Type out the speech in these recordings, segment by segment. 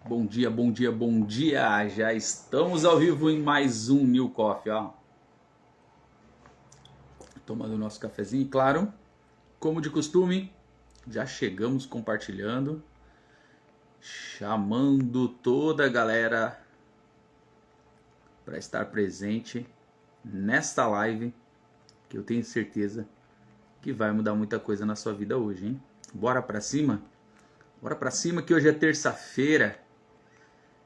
Bom dia, bom dia, bom dia! Já estamos ao vivo em mais um New Coffee, ó. Tomando o nosso cafezinho, e claro, como de costume, já chegamos compartilhando, chamando toda a galera para estar presente nesta live, que eu tenho certeza que vai mudar muita coisa na sua vida hoje, hein? Bora pra cima? Bora pra cima que hoje é terça-feira.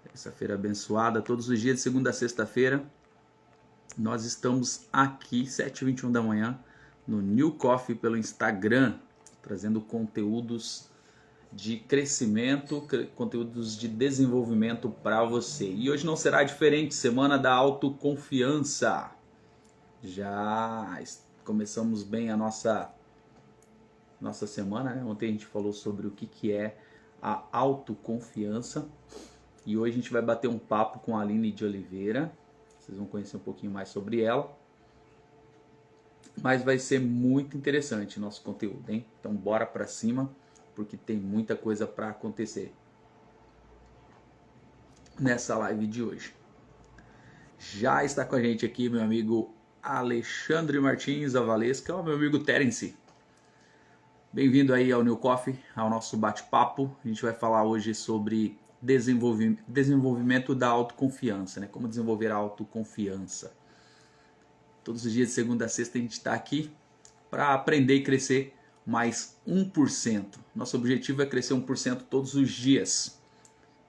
Terça-feira abençoada, todos os dias de segunda a sexta-feira. Nós estamos aqui, 7h21 da manhã, no New Coffee pelo Instagram, trazendo conteúdos de crescimento, conteúdos de desenvolvimento para você. E hoje não será diferente, semana da autoconfiança. Já começamos bem a nossa semana, né? Ontem a gente falou sobre o que é a autoconfiança. E hoje a gente vai bater um papo com a Aline de Oliveira. Vocês vão conhecer um pouquinho mais sobre ela. Mas vai ser muito interessante o nosso conteúdo, hein? Então bora pra cima, porque tem muita coisa para acontecer nessa live de hoje. Já está com a gente aqui meu amigo Alexandre Martins, a Valesca, meu amigo Terence. Bem-vindo aí ao New Coffee, ao nosso bate-papo. A gente vai falar hoje sobre desenvolvimento da autoconfiança, né? Como desenvolver a autoconfiança. Todos os dias de segunda a sexta a gente está aqui para aprender e crescer mais 1%. Nosso objetivo é crescer 1% todos os dias.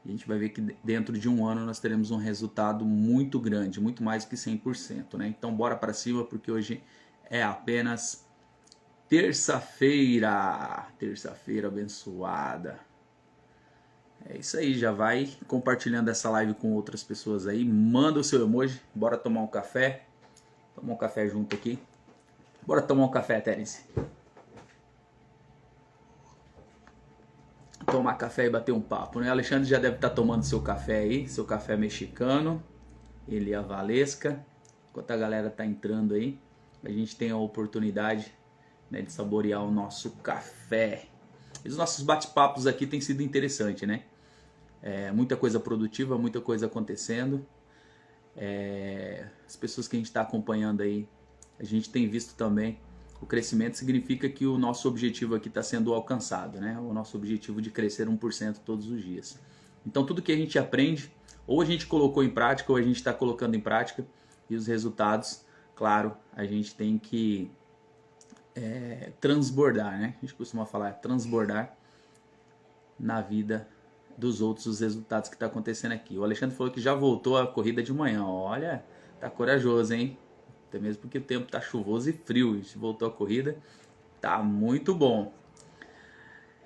E a gente vai ver que dentro de um ano nós teremos um resultado muito grande, muito mais que 100%, né? Então bora para cima, porque hoje é apenas terça-feira abençoada. É isso aí, já vai compartilhando essa live com outras pessoas aí, manda o seu emoji, bora tomar um café junto aqui. Bora tomar um café, Terence. Tomar café e bater um papo, né? Alexandre já deve estar tomando seu café aí, seu café mexicano, ele e a Valesca. Enquanto a galera tá entrando aí, a gente tem a oportunidade, né, de saborear o nosso café. E os nossos bate-papos aqui têm sido interessantes, né? Muita coisa produtiva, muita coisa acontecendo. As pessoas que a gente está acompanhando aí, a gente tem visto também o crescimento. Significa que o nosso objetivo aqui está sendo alcançado, né? O nosso objetivo de crescer 1% todos os dias. Então tudo que a gente aprende, ou a gente colocou em prática, ou a gente está colocando em prática, e os resultados, claro, a gente tem que transbordar, né? A gente costuma falar transbordar na vida dos outros os resultados que está acontecendo aqui. O Alexandre falou que já voltou a corrida de manhã. Olha, tá corajoso, hein? Até mesmo porque o tempo tá chuvoso e frio. A gente voltou a corrida, tá muito bom.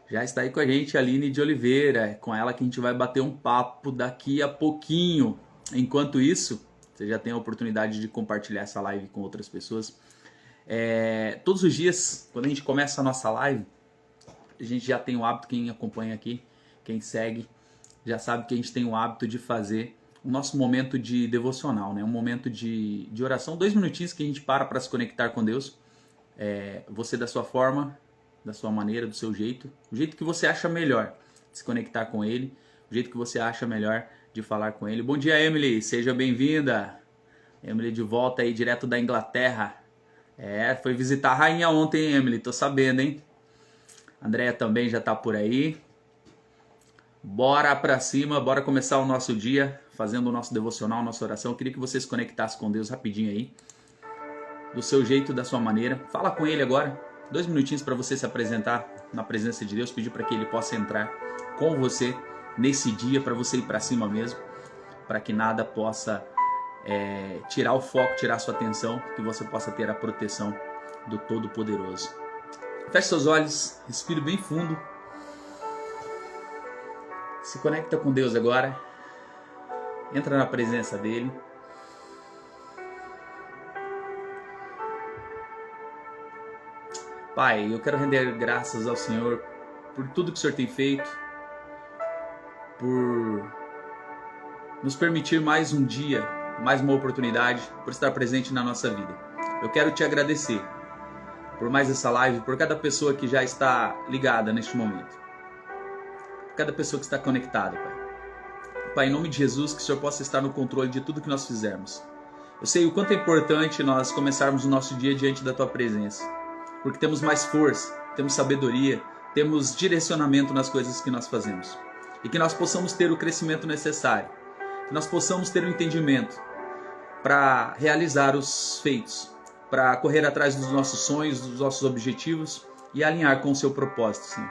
Já está aí com a gente a Aline de Oliveira, é com ela que a gente vai bater um papo daqui a pouquinho. Enquanto isso, você já tem a oportunidade de compartilhar essa live com outras pessoas. Todos os dias, quando a gente começa a nossa live, a gente já tem o hábito, quem acompanha aqui, quem segue, já sabe que a gente tem o hábito de fazer o nosso momento de devocional, né? Um momento de oração, 2 minutinhos que a gente para se conectar com Deus. Você da sua forma, da sua maneira, do seu jeito, o jeito que você acha melhor de se conectar com Ele, o jeito que você acha melhor de falar com Ele. Bom dia, Emily, seja bem-vinda. Emily de volta aí, direto da Inglaterra. Foi visitar a rainha ontem, hein, Emily? Tô sabendo, hein? Andréia também já tá por aí. Bora pra cima, bora começar o nosso dia fazendo o nosso devocional, nossa oração. Eu queria que você se conectasse com Deus rapidinho aí, do seu jeito, da sua maneira. Fala com Ele agora, 2 minutinhos para você se apresentar na presença de Deus, pedir para que Ele possa entrar com você nesse dia, para você ir para cima mesmo, para que nada possa tirar o foco, tirar a sua atenção, que você possa ter a proteção do Todo-Poderoso. Feche seus olhos, respire bem fundo. Se conecta com Deus agora. Entra na presença dEle. Pai, eu quero render graças ao Senhor por tudo que o Senhor tem feito, por nos permitir mais um dia, mais uma oportunidade, por estar presente na nossa vida. Eu quero te agradecer por mais essa live, por cada pessoa que já está ligada neste momento. Cada pessoa que está conectada, Pai. Pai, em nome de Jesus, que o Senhor possa estar no controle de tudo que nós fizermos. Eu sei o quanto é importante nós começarmos o nosso dia diante da Tua presença, porque temos mais força, temos sabedoria, temos direcionamento nas coisas que nós fazemos. E que nós possamos ter o crescimento necessário, que nós possamos ter o entendimento para realizar os feitos, para correr atrás dos nossos sonhos, dos nossos objetivos e alinhar com o Seu propósito, Senhor.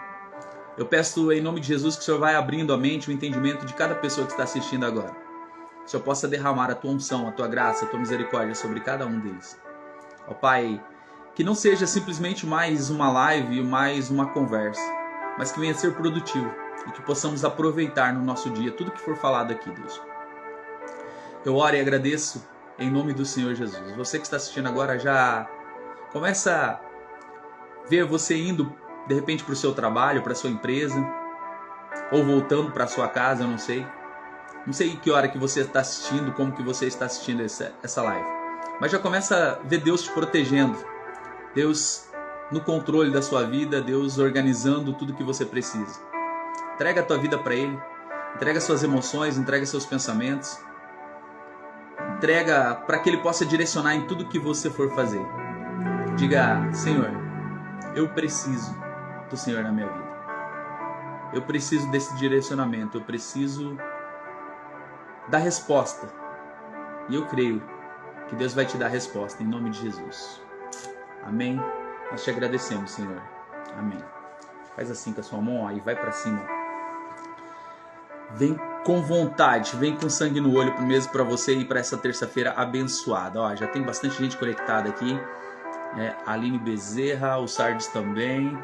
Eu peço em nome de Jesus que o Senhor vai abrindo a mente, o entendimento de cada pessoa que está assistindo agora. Que o Senhor possa derramar a Tua unção, a Tua graça, a Tua misericórdia sobre cada um deles. Ó Pai, que não seja simplesmente mais uma live, mais uma conversa, mas que venha a ser produtivo e que possamos aproveitar no nosso dia tudo que for falado aqui, Deus. Eu oro e agradeço em nome do Senhor Jesus. Você que está assistindo agora já começa a ver você indo de repente para o seu trabalho, para a sua empresa, ou voltando para a sua casa, eu não sei. Não sei que hora que você está assistindo, como que você está assistindo essa live. Mas já começa a ver Deus te protegendo, Deus no controle da sua vida, Deus organizando tudo que você precisa. Entrega a tua vida para Ele, entrega suas emoções, entrega seus pensamentos, entrega para que Ele possa direcionar em tudo que você for fazer. Diga, Senhor, eu preciso do Senhor na minha vida. Eu preciso desse direcionamento, eu preciso da resposta. E eu creio que Deus vai te dar a resposta em nome de Jesus. Amém? Nós te agradecemos, Senhor. Amém. Faz assim com a sua mão, aí vai para cima. Vem com vontade, vem com sangue no olho mesmo para você e para essa terça-feira abençoada. Ó, já tem bastante gente conectada aqui. Aline Bezerra, o Sardes também.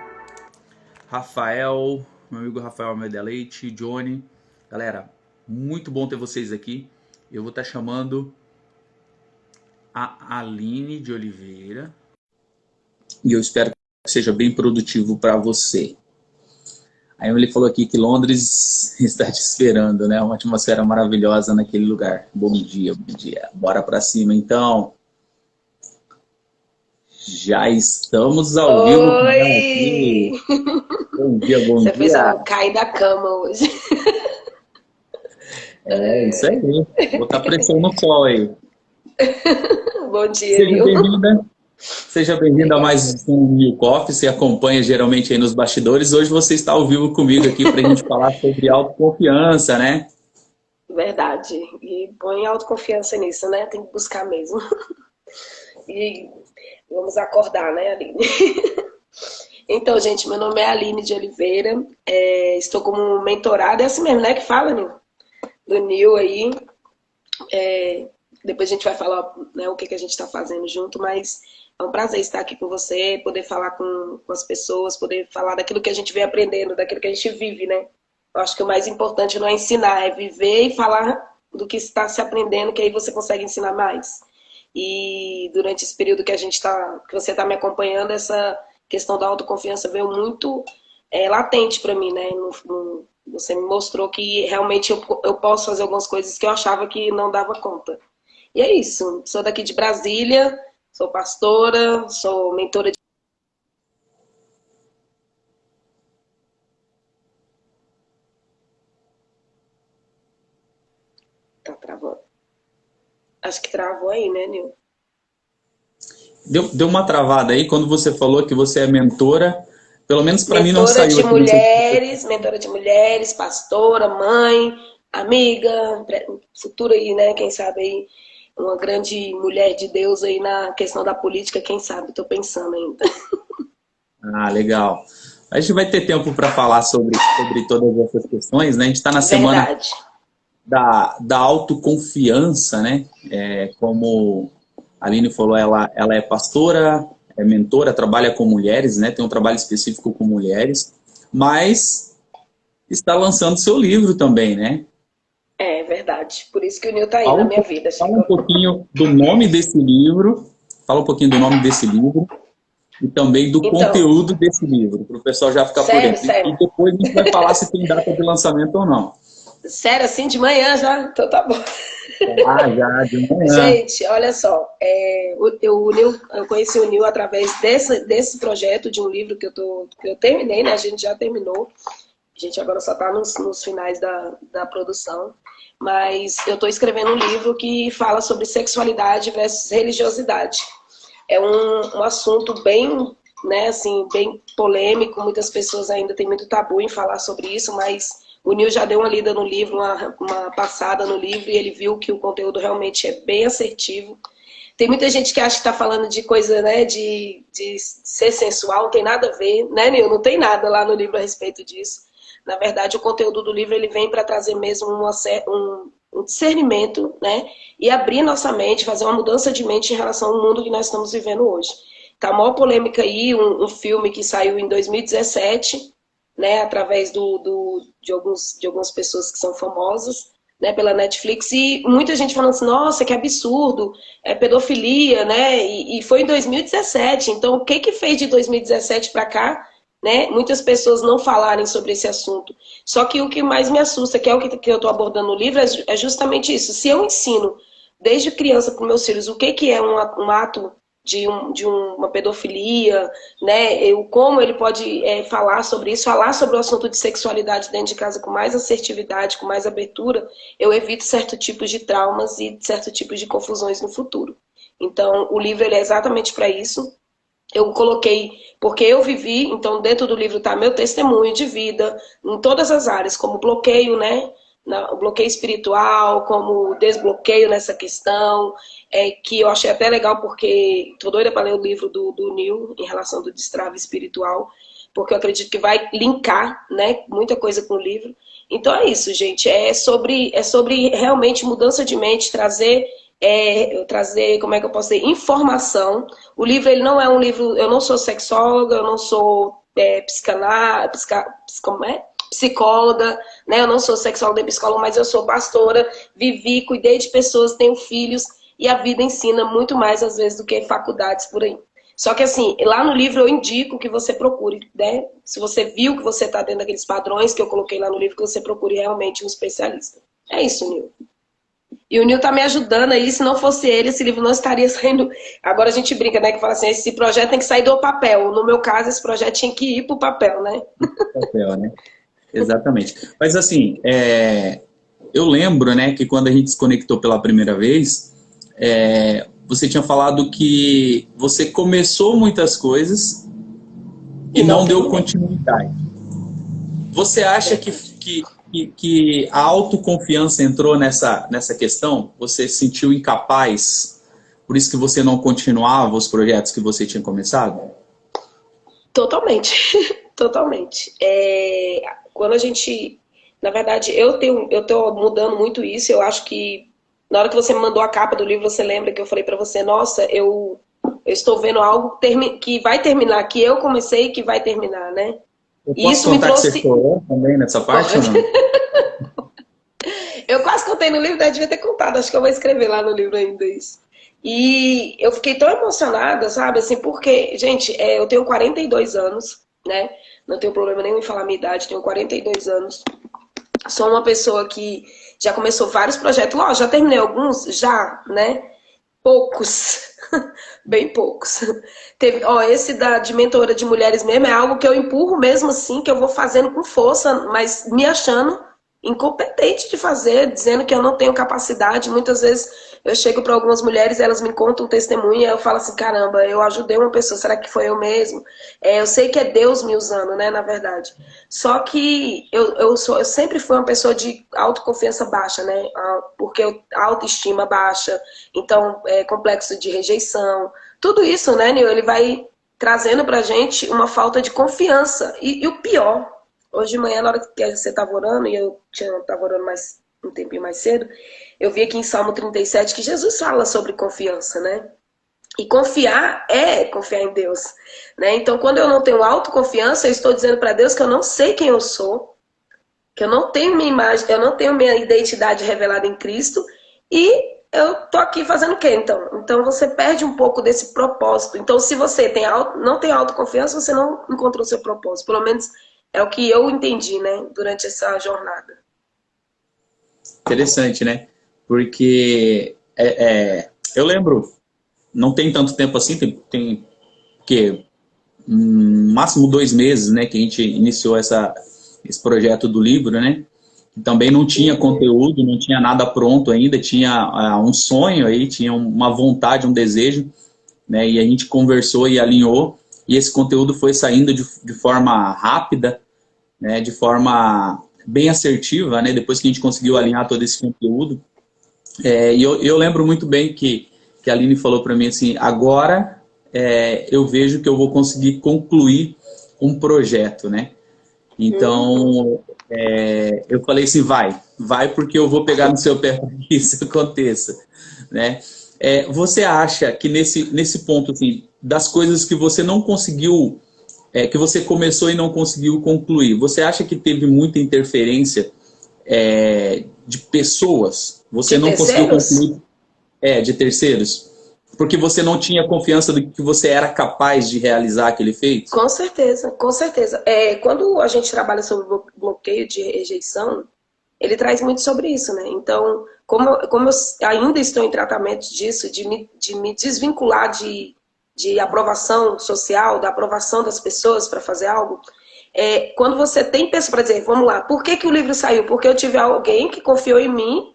Rafael, meu amigo Rafael Almeida Leite, Johnny. Galera, muito bom ter vocês aqui. Eu vou estar chamando a Aline de Oliveira. E eu espero que seja bem produtivo para você. Aí ele falou aqui que Londres está te esperando, né? Uma atmosfera maravilhosa naquele lugar. Bom dia, bom dia. Bora para cima, então. Já estamos ao vivo. Oi! Bom dia, bom Você dia. fez eu cair da cama hoje. Isso aí. Vou botar pressão no sol aí. Bom dia, Seja Nil. bem-vinda. Seja bem-vinda a mais um New Coffee. Você acompanha geralmente aí nos bastidores. Hoje você está ao vivo comigo aqui para a gente falar sobre autoconfiança, né? Verdade. E põe autoconfiança nisso, né? Tem que buscar mesmo. E vamos acordar, né, Aline? Então, gente, meu nome é Aline de Oliveira. Estou como mentorada. É assim mesmo, né? Que fala, Nil? Do Nil aí. Depois a gente vai falar, né, o que a gente está fazendo junto, mas é um prazer estar aqui com você, poder falar com as pessoas, poder falar daquilo que a gente vem aprendendo, daquilo que a gente vive, né? Eu acho que o mais importante não é ensinar, é viver e falar do que está se aprendendo, que aí você consegue ensinar mais. E durante esse período que que você está me acompanhando, essa questão da autoconfiança veio muito latente para mim, né? Você me mostrou que realmente eu posso fazer algumas coisas que eu achava que não dava conta. E é isso. Sou daqui de Brasília, sou pastora, sou mentora de... Tá travando. Acho que travou aí, né, Nil? Deu uma travada aí quando você falou que você é mentora. Pelo menos para mim não saiu aqui. Mentora de mulheres, pastora, mãe, amiga, futura aí, né? Quem sabe aí, uma grande mulher de Deus aí na questão da política, quem sabe? Tô pensando ainda. Ah, legal. A gente vai ter tempo para falar sobre todas essas questões, né? A gente está na semana da autoconfiança, né? Como a Aline falou, ela é pastora, é mentora, trabalha com mulheres, né? Tem um trabalho específico com mulheres, mas está lançando seu livro também, né? É verdade. Por isso que o Nil tá aí na minha vida. Fala um pouquinho do nome desse livro. Fala um pouquinho do nome desse livro. E também do conteúdo desse livro, para o pessoal já ficar por dentro. Sério? E depois a gente vai falar se tem data de lançamento ou não. Sério, assim, de manhã já? Então tá bom. Já, de manhã. Gente, olha só. Eu conheci o Nil através desse projeto de um livro que eu terminei, né? A gente já terminou. A gente agora só está nos finais da produção. Mas eu estou escrevendo um livro que fala sobre sexualidade versus religiosidade. É um assunto bem, né, assim, bem polêmico. Muitas pessoas ainda têm muito tabu em falar sobre isso, mas o Nil já deu uma lida no livro, uma passada no livro, e ele viu que o conteúdo realmente é bem assertivo. Tem muita gente que acha que está falando de coisa, né, de ser sensual, não tem nada a ver, né, Nil? Não tem nada lá no livro a respeito disso. Na verdade, o conteúdo do livro ele vem para trazer mesmo um discernimento, né, e abrir nossa mente, fazer uma mudança de mente em relação ao mundo que nós estamos vivendo hoje. Tá a maior polêmica aí, um filme que saiu em 2017, né, através de algumas pessoas que são famosas, né, pela Netflix, e muita gente falando assim, nossa, que absurdo, é pedofilia, né, e foi em 2017, então o que fez de 2017 para cá, né, muitas pessoas não falarem sobre esse assunto. Só que o que mais me assusta, que é o que eu estou abordando no livro, é justamente isso. Se eu ensino desde criança para os meus filhos o que é um ato de uma pedofilia, né, como ele pode falar sobre isso, falar sobre o assunto de sexualidade dentro de casa com mais assertividade, com mais abertura, eu evito certos tipos de traumas e certos tipos de confusões no futuro. Então, o livro ele é exatamente para isso. Eu coloquei, porque eu vivi, então dentro do livro está meu testemunho de vida, em todas as áreas, como bloqueio, né? O bloqueio espiritual, como desbloqueio nessa questão, que eu achei até legal, porque estou doida para ler o livro do Neil em relação do destrave espiritual, porque eu acredito que vai linkar, né, muita coisa com o livro. Então é isso, gente, é sobre realmente mudança de mente, trazer, como é que eu posso dizer, informação. O livro ele não é um livro, eu não sou sexóloga, eu não sou psicóloga, né? Eu não sou sexóloga nem psicóloga, mas eu sou pastora, vivi, cuidei de pessoas, tenho filhos, e a vida ensina muito mais às vezes do que faculdades por aí. Só que assim, lá no livro eu indico que você procure, né? Se você viu que você está dentro daqueles padrões que eu coloquei lá no livro, que você procure realmente um especialista. É isso, Nil. E o Nil tá me ajudando aí, se não fosse ele, esse livro não estaria saindo. Agora a gente brinca, né? Que fala assim, esse projeto tem que sair do papel. No meu caso, esse projeto tinha que ir pro papel, né? Papel, né? Exatamente. Mas assim, eu lembro, né, que quando a gente se conectou pela primeira vez, você tinha falado que você começou muitas coisas e não deu continuidade. Você acha que a autoconfiança entrou nessa questão? Você se sentiu incapaz? Por isso que você não continuava os projetos que você tinha começado? Totalmente. Totalmente. Quando a gente... Na verdade, eu tô mudando muito isso. Eu acho que na hora que você me mandou a capa do livro, você lembra que eu falei pra você, nossa, eu estou vendo algo que vai terminar, que eu comecei e que vai terminar, né? Eu posso isso contar me trouxe... que você chorou também nessa parte ou não? Eu quase contei no livro, né? Devia ter contado. Acho que eu vou escrever lá no livro ainda isso. E eu fiquei tão emocionada, sabe? Assim, porque, gente, eu tenho 42 anos, né? Não tenho problema nenhum em falar a minha idade, tenho 42 anos. Sou uma pessoa que já começou vários projetos. Lógico, já terminei alguns? Já, né? Poucos. Bem poucos. Esse de mentora de mulheres mesmo é algo que eu empurro mesmo assim, que eu vou fazendo com força, mas me achando incompetente de fazer, dizendo que eu não tenho capacidade. Muitas vezes eu chego para algumas mulheres, elas me contam um testemunho e eu falo assim, caramba, eu ajudei uma pessoa, será que foi eu mesmo? Eu sei que é Deus me usando, né, na verdade. Só que eu sempre fui uma pessoa de autoconfiança baixa, né, porque a autoestima baixa, então complexo de rejeição, tudo isso, né, Nil, ele vai trazendo pra gente uma falta de confiança. E o pior, hoje de manhã, na hora que você estava orando, e eu estava orando um tempinho mais cedo, eu vi aqui em Salmo 37 que Jesus fala sobre confiança, né? E confiar é confiar em Deus, né? Então, quando eu não tenho autoconfiança, eu estou dizendo para Deus que eu não sei quem eu sou, que eu não tenho minha imagem, eu não tenho minha identidade revelada em Cristo, e eu tô aqui fazendo o quê, então? Então, você perde um pouco desse propósito. Então, se você não tem autoconfiança, você não encontrou o seu propósito. Pelo menos é o que eu entendi, né? Durante essa jornada. Interessante, né? Porque eu lembro, não tem tanto tempo assim, tem máximo 2 meses, né, que a gente iniciou essa esse projeto do livro, né? Também não tinha conteúdo, não tinha nada pronto ainda, tinha um sonho aí, tinha uma vontade, um desejo, né? E a gente conversou e alinhou, e esse conteúdo foi saindo de forma rápida, né? De forma bem assertiva, né? Depois que a gente conseguiu alinhar todo esse conteúdo. E eu lembro muito bem que a Aline falou para mim assim, agora eu vejo que eu vou conseguir concluir um projeto, né? Então, eu falei assim, vai porque eu vou pegar no seu pé para que isso aconteça, né? Você acha que nesse ponto, assim, das coisas que você não conseguiu, que você começou e não conseguiu concluir, você acha que teve muita interferência de pessoas? Você De não conseguiu terceiros? concluir, de terceiros? Porque você não tinha confiança do que você era capaz de realizar aquele feito? Com certeza, com certeza. Quando a gente trabalha sobre bloqueio de rejeição, ele traz muito sobre isso, né? Então, como eu ainda estou em tratamento disso, de me desvincular de aprovação social, da aprovação das pessoas para fazer algo, quando você tem pessoa para dizer, vamos lá, por que que o livro saiu? Porque eu tive alguém que confiou em mim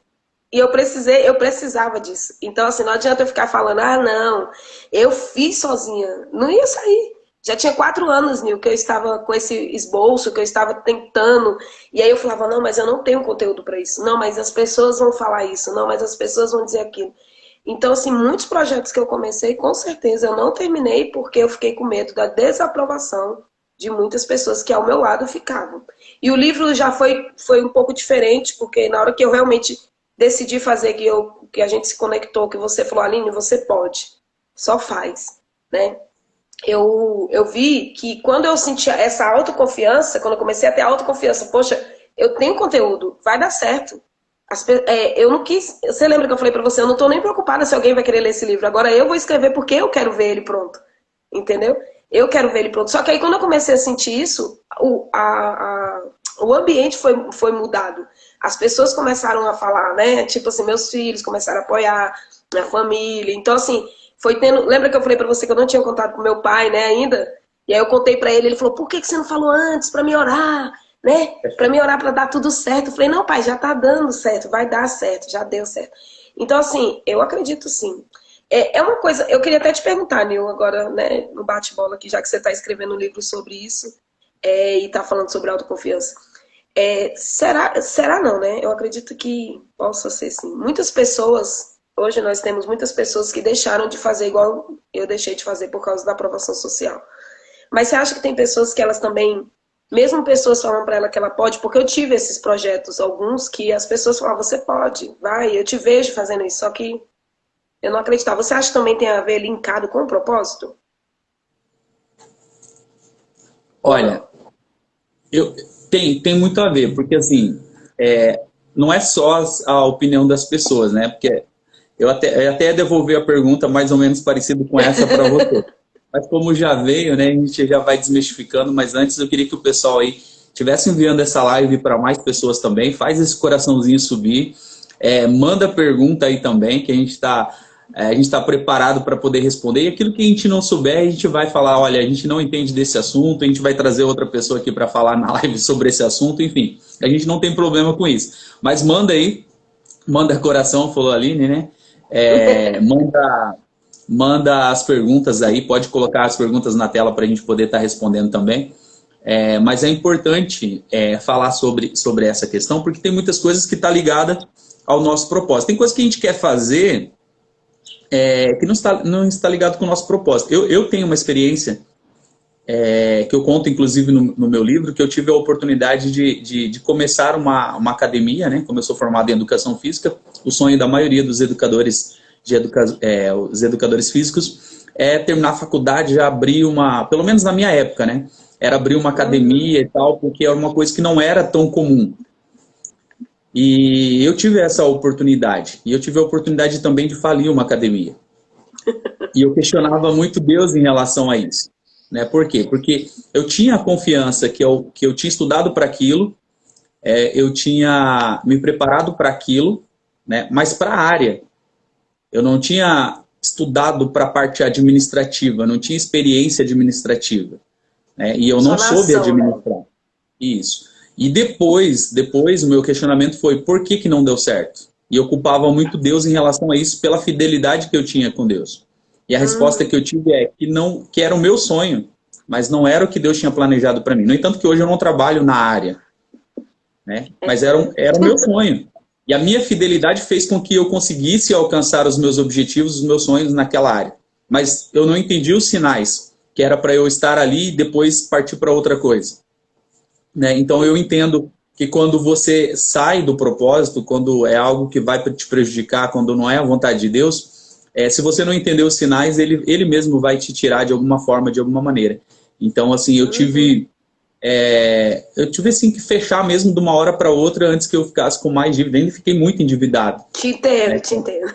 e eu precisava disso. Então, assim, não adianta eu ficar falando, ah, não, eu fiz sozinha. Não ia sair. Já tinha 4 anos, Nil, que eu estava com esse esboço, que eu estava tentando. E aí eu falava, não, mas eu não tenho conteúdo para isso. Não, mas as pessoas vão falar isso. Não, mas as pessoas vão dizer aquilo. Então, assim, muitos projetos que eu comecei, com certeza eu não terminei porque eu fiquei com medo da desaprovação de muitas pessoas que ao meu lado ficavam. E o livro já foi um pouco diferente, porque na hora que eu realmente decidi fazer, que a gente se conectou, que você falou, Aline, você pode, só faz, né? Eu vi que quando eu senti essa autoconfiança, quando eu comecei a ter autoconfiança, poxa, eu tenho conteúdo, vai dar certo. Eu não quis, você lembra que eu falei pra você, eu não tô nem preocupada se alguém vai querer ler esse livro, agora eu vou escrever porque eu quero ver ele pronto, entendeu? Eu quero ver ele pronto. Só que aí quando eu comecei a sentir isso, o ambiente foi mudado. As pessoas começaram a falar, né? Tipo assim, meus filhos começaram a apoiar, minha família. Então, assim, foi tendo. Lembra que eu falei pra você que eu não tinha contato com meu pai, né, ainda? E aí eu contei pra ele, ele falou, por que você não falou antes pra me orar, né? Pra me orar pra dar tudo certo. Eu falei, não, pai, já tá dando certo, vai dar certo, já deu certo. Então, assim, eu acredito sim. É uma coisa, eu queria até te perguntar, Nil, agora, né, no bate-bola aqui, já que você tá escrevendo um livro sobre isso, e tá falando sobre autoconfiança. Será não, né? Eu acredito que possa ser sim. Muitas pessoas, hoje nós temos muitas pessoas que deixaram de fazer igual eu deixei de fazer por causa da aprovação social. Mas você acha que tem pessoas que elas também, mesmo pessoas falando para ela que ela pode, porque eu tive esses projetos, alguns que as pessoas falavam, você pode, vai, eu te vejo fazendo isso, só que eu não acreditava. Você acha que também tem a ver linkado com o propósito? Olha, tem muito a ver, porque assim, não é só a opinião das pessoas, né? Porque eu até ia devolver a pergunta mais ou menos parecido com essa para você. Mas como já veio, né, a gente já vai desmistificando, mas antes eu queria que o pessoal aí estivesse enviando essa live para mais pessoas também, faz esse coraçãozinho subir, manda pergunta aí também, que a gente tá preparado para poder responder, e aquilo que a gente não souber, a gente vai falar, olha, a gente não entende desse assunto, a gente vai trazer outra pessoa aqui para falar na live sobre esse assunto, enfim, a gente não tem problema com isso. Mas manda aí, manda coração, falou a Aline, né? Manda as perguntas aí, pode colocar as perguntas na tela para a gente poder estar respondendo também. Mas é importante falar sobre essa questão, porque tem muitas coisas que estão ligadas ao nosso propósito. Tem coisas que a gente quer fazer que não está ligado com o nosso propósito. Eu tenho uma experiência que eu conto, inclusive, no meu livro, que eu tive a oportunidade de começar uma academia, né? Como eu sou formado em educação física, o sonho da maioria dos educadores, os educadores físicos, é terminar a faculdade, já abrir pelo menos na minha época, né? Era abrir uma academia e tal, porque era uma coisa que não era tão comum. E eu tive essa oportunidade. E eu tive a oportunidade também de falir uma academia. E eu questionava muito Deus em relação a isso. Né? Por quê? Porque eu tinha a confiança que eu tinha estudado para aquilo, eu tinha me preparado para aquilo, né? Mas para a área. Eu não tinha estudado para a parte administrativa, não tinha experiência administrativa. Né? E eu não soube administrar. Isso. E depois o meu questionamento foi por que que não deu certo? E eu culpava muito Deus em relação a isso pela fidelidade que eu tinha com Deus. E a resposta Uhum. que eu tive é que não, que era o meu sonho, mas não era o que Deus tinha planejado para mim. No entanto, que hoje eu não trabalho na área, né? Mas era o meu sonho. E a minha fidelidade fez com que eu conseguisse alcançar os meus objetivos, os meus sonhos naquela área. Mas eu não entendi os sinais, que era para eu estar ali e depois partir para outra coisa, né? Então eu entendo que quando você sai do propósito, quando é algo que vai te prejudicar, quando não é a vontade de Deus, se você não entender os sinais, ele mesmo vai te tirar de alguma forma, de alguma maneira. Então, assim, Uhum. eu tive assim que fechar mesmo de uma hora para outra antes que eu ficasse com mais dívida. Ainda fiquei muito endividado, Te entendo, né, te entendo.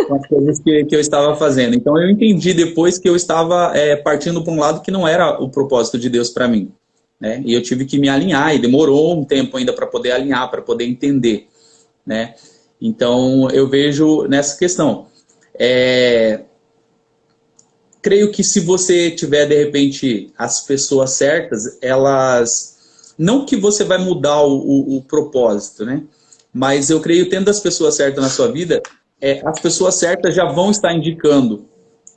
com as coisas que eu estava fazendo. Então eu entendi depois que eu estava partindo para um lado que não era o propósito de Deus para mim, né? E eu tive que me alinhar e demorou um tempo ainda para poder alinhar, para poder entender, né? Então eu vejo nessa questão. É, creio que se você tiver de repente as pessoas certas, elas não que você vai mudar o propósito, né? Mas eu creio tendo as pessoas certas na sua vida, as pessoas certas já vão estar indicando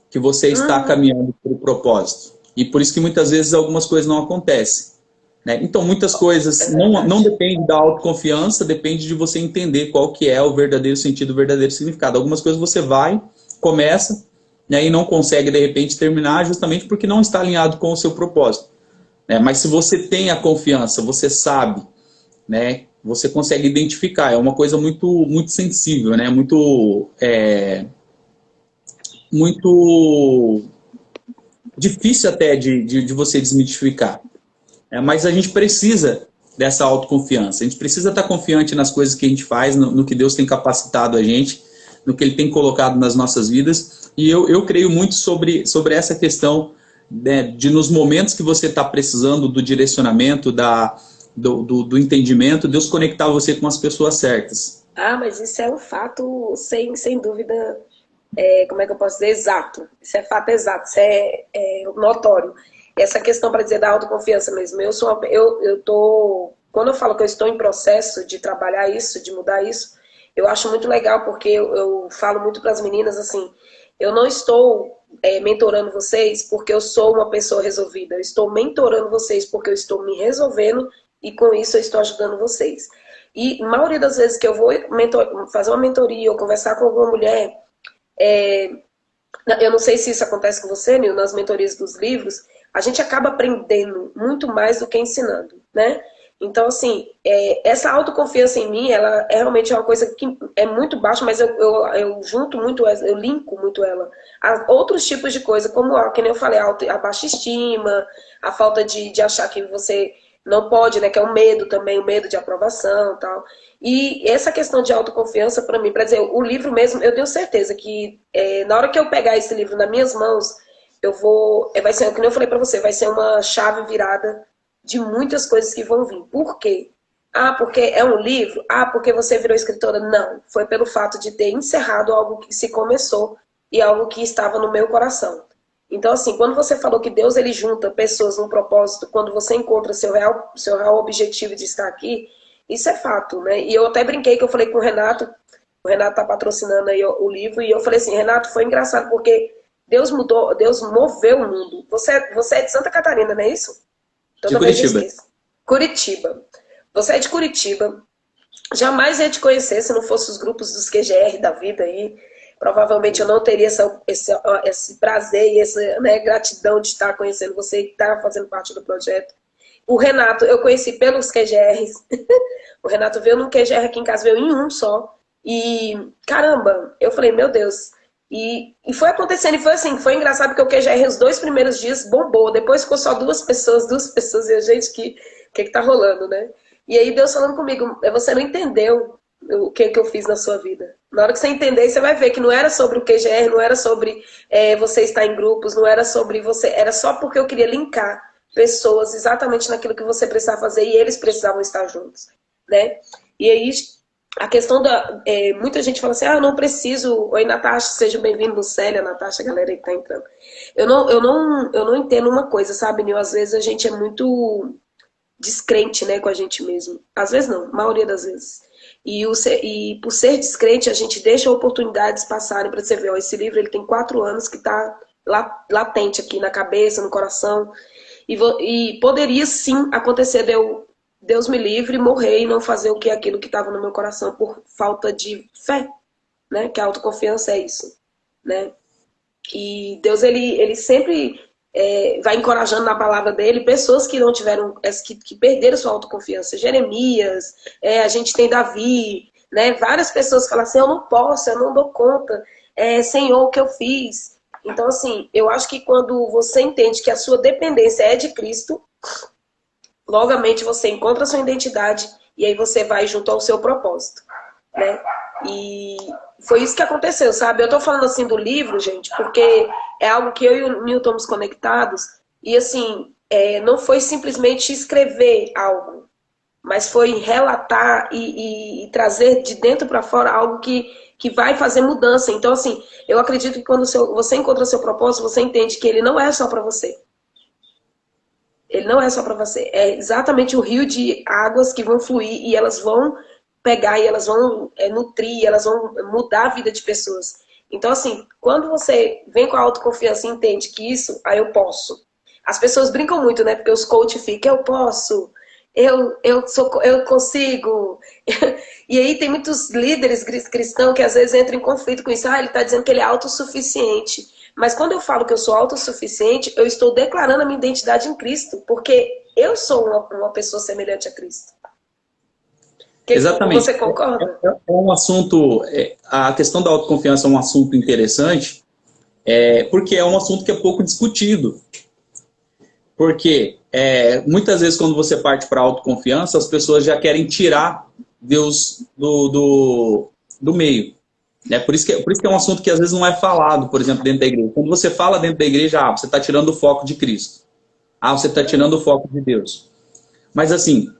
que você está Uhum. caminhando para o propósito. E por isso que muitas vezes algumas coisas não acontecem, né? Então muitas É coisas não verdade. depende da autoconfiança, depende de você entender qual que é o verdadeiro sentido, o verdadeiro significado. Algumas coisas você vai, começa, né, e não consegue de repente terminar justamente porque não está alinhado com o seu propósito, né? Mas se você tem a confiança, você sabe, né, você consegue identificar. É uma coisa muito sensível, né? Muito difícil até de você desmitificar. Mas a gente precisa dessa autoconfiança. A gente precisa estar confiante nas coisas que a gente faz, no que Deus tem capacitado a gente, no que Ele tem colocado nas nossas vidas. E eu creio muito sobre essa questão, né, de nos momentos que você está precisando do direcionamento, do entendimento, Deus conectar você com as pessoas certas. Ah, mas isso é um fato sem dúvida, como é que eu posso dizer, exato. Isso é fato exato, isso é notório. Essa questão para dizer da autoconfiança mesmo. Eu tô, quando eu falo que eu estou em processo de trabalhar isso, de mudar isso, eu acho muito legal porque eu falo muito para as meninas assim, eu não estou mentorando vocês porque eu sou uma pessoa resolvida. Eu estou mentorando vocês porque eu estou me resolvendo e com isso eu estou ajudando vocês. E a maioria das vezes que eu vou fazer uma mentoria ou conversar com alguma mulher, é, eu não sei se isso acontece com você, Nil, nas mentorias dos livros, a gente acaba aprendendo muito mais do que ensinando, né? Então, assim, essa autoconfiança em mim, ela é realmente uma coisa que é muito baixa, mas eu junto muito, eu linko muito ela a outros tipos de coisa, como, que nem eu falei, a baixa estima, a falta de achar que você não pode, né? Que é o medo também, o medo de aprovação e tal. E essa questão de autoconfiança, para mim, para dizer, o livro mesmo, eu tenho certeza que na hora que eu pegar esse livro nas minhas mãos, eu vou. Vai ser, como eu falei para você, vai ser uma chave virada de muitas coisas que vão vir. Por quê? Ah, porque é um livro? Ah, porque você virou escritora? Não. Foi pelo fato de ter encerrado algo que se começou e algo que estava no meu coração. Então, assim, quando você falou que Deus ele junta pessoas num propósito, quando você encontra seu real objetivo de estar aqui, isso é fato, né? E eu até brinquei que eu falei com o Renato tá patrocinando aí o livro, e eu falei assim, Renato, foi engraçado porque Deus mudou, Deus moveu o mundo. Você é de Santa Catarina, não é isso? De Toda vez eu Curitiba. esqueço. Curitiba. Você é de Curitiba. Jamais ia te conhecer se não fosse os grupos dos QGR da vida aí. Provavelmente eu não teria esse prazer e essa, né, gratidão de estar conhecendo você e estar fazendo parte do projeto. O Renato, eu conheci pelos QGRs. O Renato veio num QGR aqui em casa, veio em um só. E, caramba, eu falei, meu Deus. E foi acontecendo, e foi assim, foi engraçado porque o QGR, os 2 primeiros dias, bombou. Depois ficou só duas pessoas, e a gente, que tá rolando, né? E aí Deus falando comigo, você não entendeu o que eu fiz na sua vida. Na hora que você entender, você vai ver que não era sobre o QGR, não era sobre você estar em grupos, não era sobre você, era só porque eu queria linkar pessoas exatamente naquilo que você precisava fazer e eles precisavam estar juntos, né? E aí a questão da muita gente fala assim, ah, eu não preciso. Oi, Natasha, seja bem-vindo, Célia, Natasha, a galera aí que tá entrando. Eu não entendo uma coisa, sabe, Nil? Às vezes a gente é muito descrente, né, com a gente mesmo. Às vezes não, a maioria das vezes. E por ser descrente, a gente deixa oportunidades passarem para você ver. Ó, esse livro ele tem 4 anos que está latente aqui na cabeça, no coração. E poderia sim acontecer de eu, Deus me livre, morrer e não fazer o que é aquilo que estava no meu coração por falta de fé, né? Que a autoconfiança é isso, né? E Deus, ele sempre vai encorajando na palavra dele pessoas que não tiveram, que perderam sua autoconfiança. Jeremias, a gente tem Davi, né? Várias pessoas falam assim, eu não posso, eu não dou conta, Senhor, o que eu fiz? Então, assim, eu acho que quando você entende que a sua dependência é de Cristo, logamente você encontra a sua identidade e aí você vai junto ao seu propósito, né? E foi isso que aconteceu, sabe? Eu tô falando assim do livro, gente, porque é algo que eu e o Nil estamos conectados e assim, não foi simplesmente escrever algo, mas foi relatar e trazer de dentro para fora algo que vai fazer mudança. Então, assim, eu acredito que quando você encontra o seu propósito, você entende que ele não é só para você. Ele não é só para você. É exatamente o rio de águas que vão fluir e elas vão pegar e elas vão nutrir, elas vão mudar a vida de pessoas. Então, assim, quando você vem com a autoconfiança e entende que isso, aí eu posso. As pessoas brincam muito, né? Porque os coaches ficam, eu posso, eu consigo. E aí tem muitos líderes cristãos que às vezes entram em conflito com isso. Ah, ele está dizendo que ele é autossuficiente. Mas quando eu falo que eu sou autossuficiente, eu estou declarando a minha identidade em Cristo, porque eu sou uma pessoa semelhante a Cristo. Exatamente. Você concorda? É um assunto, a questão da autoconfiança é um assunto interessante, porque é um assunto que é pouco discutido. Porque muitas vezes quando você parte para a autoconfiança, as pessoas já querem tirar Deus do meio. Por isso que é um assunto que às vezes não é falado, por exemplo, dentro da igreja. Quando você fala dentro da igreja, você está tirando o foco de Cristo. Você está tirando o foco de Deus. Mas assim,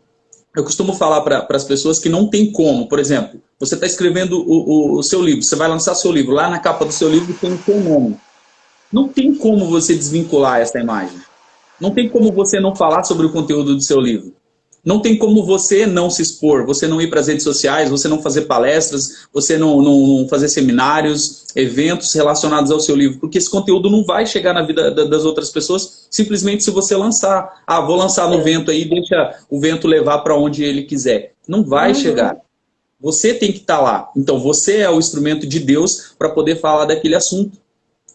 eu costumo falar para as pessoas que não tem como. Por exemplo, você está escrevendo o seu livro, você vai lançar seu livro, lá na capa do seu livro tem o seu nome. Não tem como você desvincular essa imagem. Não tem como você não falar sobre o conteúdo do seu livro. Não tem como você não se expor, você não ir para as redes sociais, você não fazer palestras, você não fazer seminários, eventos relacionados ao seu livro, porque esse conteúdo não vai chegar na vida das outras pessoas simplesmente se você lançar. Vou lançar no vento aí, deixa o vento levar para onde ele quiser. Não vai chegar. Você tem que estar lá. Então você é o instrumento de Deus para poder falar daquele assunto.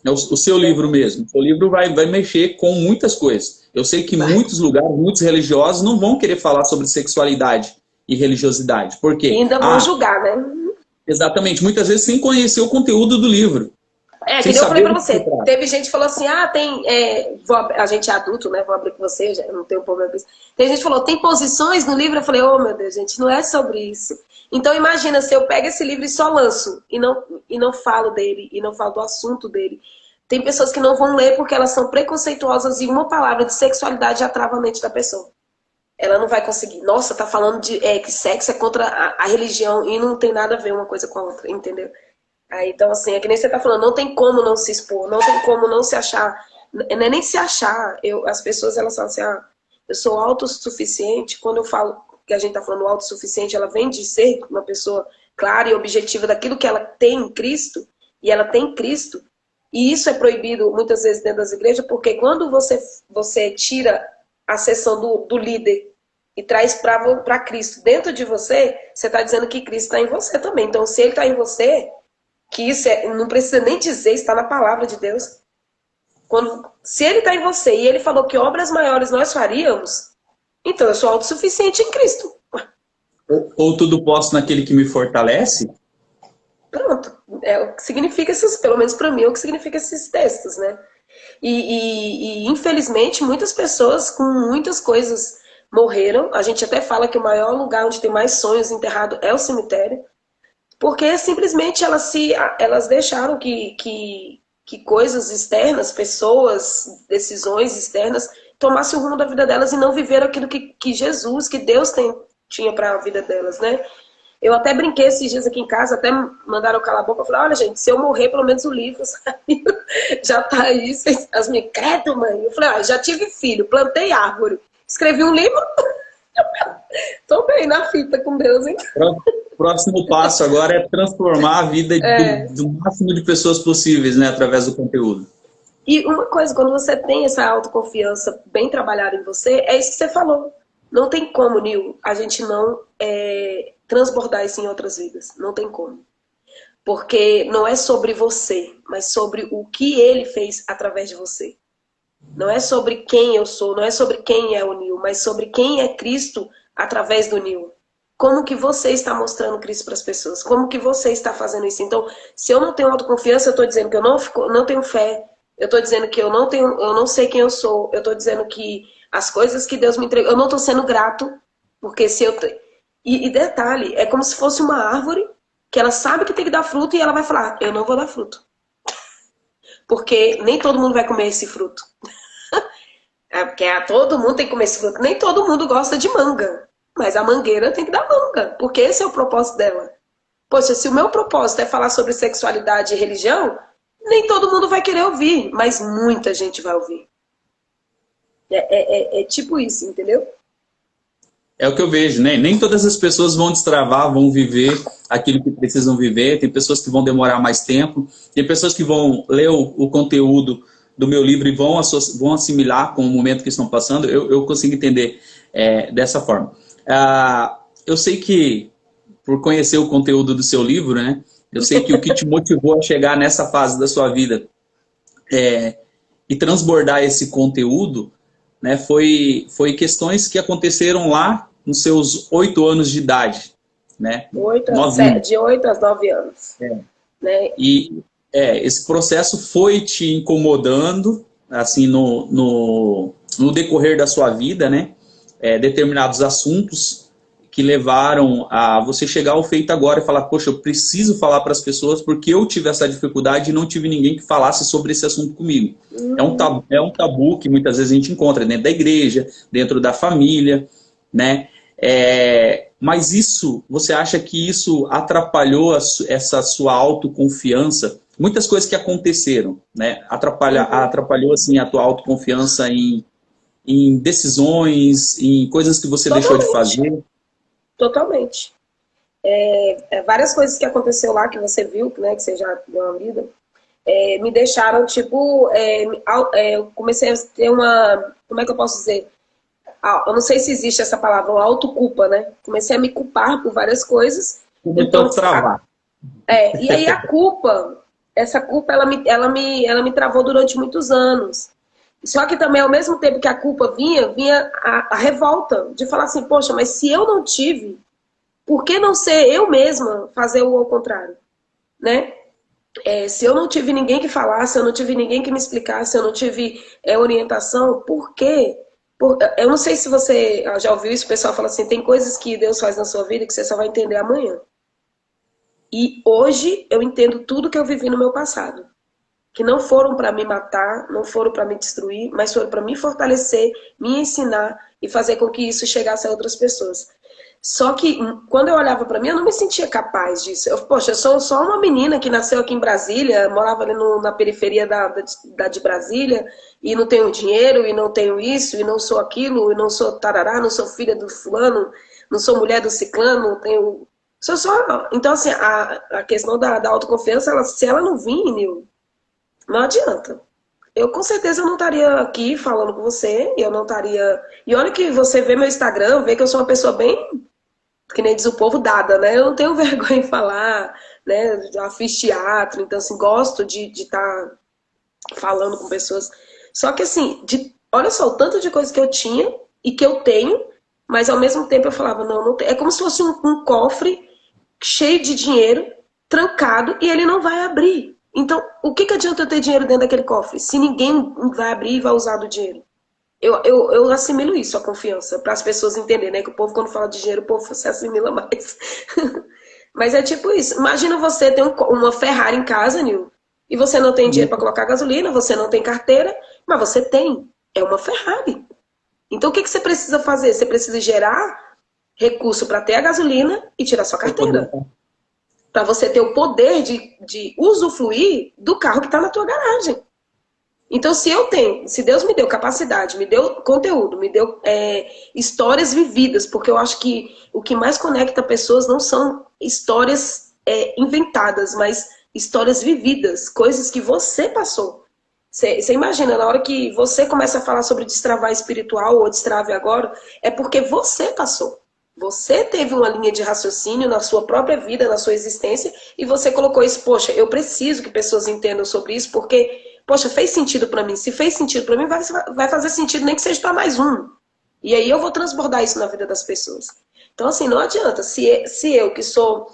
O seu livro mesmo. O seu livro vai mexer com muitas coisas. Eu sei que muitos lugares, muitos religiosos não vão querer falar sobre sexualidade e religiosidade. Por quê? E ainda vão julgar, né? Exatamente. Muitas vezes sem conhecer o conteúdo do livro. Que eu falei pra você. Teve gente que falou assim, a gente é adulto, né? Vou abrir com você, já não tenho problema com isso. Tem gente que falou, tem posições no livro? Eu falei, meu Deus, gente, não é sobre isso. Então imagina se eu pego esse livro e só lanço, e não falo dele, e não falo do assunto dele. Tem pessoas que não vão ler porque elas são preconceituosas e uma palavra de sexualidade já trava a mente da pessoa. Ela não vai conseguir. Nossa, tá falando que sexo é contra a religião e não tem nada a ver uma coisa com a outra, entendeu? Então, assim, é que nem você tá falando, não tem como não se expor, não tem como não se achar. Não é nem se achar. As pessoas, elas falam assim, eu sou autossuficiente. Quando eu falo que a gente tá falando autossuficiente, ela vem de ser uma pessoa clara e objetiva daquilo que ela tem em Cristo, e ela tem Cristo. E isso é proibido muitas vezes dentro das igrejas, porque quando você tira a seção do líder e traz para Cristo dentro de você, você está dizendo que Cristo está em você também. Então, se ele está em você, que isso não precisa nem dizer, está na palavra de Deus. Se ele está em você e ele falou que obras maiores nós faríamos, então eu sou autossuficiente em Cristo. Ou tudo posso naquele que me fortalece? Pronto. É o que significa pelo menos para mim, é o que significa esses textos, né? E infelizmente muitas pessoas com muitas coisas morreram. A gente até fala que o maior lugar onde tem mais sonhos enterrado é o cemitério, porque simplesmente elas deixaram que coisas externas, pessoas, decisões externas tomassem o rumo da vida delas e não viveram aquilo que Jesus, que Deus tinha para a vida delas, né? Eu até brinquei esses dias aqui em casa, até mandaram calar a boca. Eu falei, olha, gente, se eu morrer, pelo menos o livro saiu. Já tá aí. As minhas, credo, mãe. Eu falei, já tive filho, plantei árvore, escrevi um livro. Tô bem na fita com Deus, hein? Próximo passo agora é transformar a vida do máximo de pessoas possíveis, né, através do conteúdo. E uma coisa, quando você tem essa autoconfiança bem trabalhada em você, é isso que você falou. Não tem como, Nil, a gente não transbordar isso em outras vidas. Não tem como. Porque não é sobre você, mas sobre o que ele fez através de você. Não é sobre quem eu sou, não é sobre quem é o Nil, mas sobre quem é Cristo através do Nil. Como que você está mostrando Cristo para as pessoas? Como que você está fazendo isso? Então, se eu não tenho autoconfiança, eu estou dizendo que eu não tenho fé. Eu estou dizendo que eu não sei quem eu sou. Eu estou dizendo que as coisas que Deus me entregou, eu não estou sendo grato, porque se eu e detalhe, é como se fosse uma árvore que ela sabe que tem que dar fruto e ela vai falar, eu não vou dar fruto. Porque nem todo mundo vai comer esse fruto. É porque todo mundo tem que comer esse fruto. Nem todo mundo gosta de manga. Mas a mangueira tem que dar manga. Porque esse é o propósito dela. Poxa, se o meu propósito é falar sobre sexualidade e religião, nem todo mundo vai querer ouvir. Mas muita gente vai ouvir. É tipo isso, entendeu? É o que eu vejo, né? Nem todas as pessoas vão destravar, vão viver aquilo que precisam viver. Tem pessoas que vão demorar mais tempo. Tem pessoas que vão ler o conteúdo do meu livro e vão assimilar com o momento que estão passando. Eu consigo entender dessa forma. Eu sei que, por conhecer o conteúdo do seu livro, né? Eu sei que o que te motivou a chegar nessa fase da sua vida e transbordar esse conteúdo, né, foi questões que aconteceram lá nos seus 8 anos de idade, né? De 8 a 9 anos. Né? E esse processo foi te incomodando, assim, no decorrer da sua vida, né? Determinados assuntos que levaram a você chegar ao feito agora e falar, poxa, eu preciso falar para as pessoas porque eu tive essa dificuldade e não tive ninguém que falasse sobre esse assunto comigo. É um tabu que muitas vezes a gente encontra dentro da igreja, dentro da família, né? Mas isso, você acha que isso atrapalhou essa sua autoconfiança? Muitas coisas que aconteceram, né? Atrapalhou assim, a tua autoconfiança em decisões, em coisas que você deixou de fazer? Totalmente. Várias coisas que aconteceu lá, que você viu, né, que você já deu uma lida, me deixaram, tipo, eu comecei a ter uma, como é que eu posso dizer? Eu não sei se existe essa palavra, uma autoculpa, né? Comecei a me culpar por várias coisas. Começou a travar. E aí essa culpa, ela me travou durante muitos anos. Só que também, ao mesmo tempo que a culpa vinha a revolta de falar assim, poxa, mas se eu não tive, por que não ser eu mesma fazer o ao contrário? Né? Se eu não tive ninguém que falasse, se eu não tive ninguém que me explicasse, se eu não tive orientação, por quê? Eu não sei se você já ouviu isso, o pessoal fala assim, tem coisas que Deus faz na sua vida que você só vai entender amanhã. E hoje eu entendo tudo que eu vivi no meu passado. Que não foram para me matar, não foram para me destruir, mas foram para me fortalecer, me ensinar e fazer com que isso chegasse a outras pessoas. Só que quando eu olhava para mim, eu não me sentia capaz disso. Poxa, eu sou só uma menina que nasceu aqui em Brasília, morava ali na periferia de Brasília, e não tenho dinheiro, e não tenho isso, e não sou aquilo, e não sou tarará, não sou filha do fulano, não sou mulher do ciclano, tenho... Sou só... Então, assim, a questão da autoconfiança, se ela não vir, Nil, não adianta. Eu com certeza não estaria aqui falando com você, eu não estaria... E olha que você vê meu Instagram, vê que eu sou uma pessoa bem... que nem diz o povo, dada, né? Eu não tenho vergonha em falar, né? Já fiz teatro, então, assim, gosto de estar falando com pessoas. Só que, assim, olha só, o tanto de coisa que eu tinha e que eu tenho, mas ao mesmo tempo eu falava, não tenho. É como se fosse um cofre cheio de dinheiro, trancado, e ele não vai abrir. Então, o que adianta eu ter dinheiro dentro daquele cofre, se ninguém vai abrir e vai usar do dinheiro? Eu assimilo isso, a confiança, para as pessoas entenderem, né? Que o povo, quando fala de dinheiro, o povo se assimila mais. Mas é tipo isso. Imagina você ter uma Ferrari em casa, Nil, e você não tem dinheiro para colocar gasolina, você não tem carteira, mas você tem. É uma Ferrari. Então, o que você precisa fazer? Você precisa gerar recurso para ter a gasolina e tirar sua carteira. Para você ter o poder de usufruir do carro que está na tua garagem. Então, se Deus me deu capacidade, me deu conteúdo, me deu histórias vividas, porque eu acho que o que mais conecta pessoas não são histórias inventadas, mas histórias vividas, coisas que você passou. Você imagina, na hora que você começa a falar sobre destravar espiritual ou destrave agora, é porque você passou. Você teve uma linha de raciocínio na sua própria vida, na sua existência, e você colocou isso, poxa, eu preciso que pessoas entendam sobre isso, porque, poxa, fez sentido pra mim. Se fez sentido pra mim, vai fazer sentido nem que seja pra mais um. E aí eu vou transbordar isso na vida das pessoas. Então, assim, não adianta. Se eu que sou...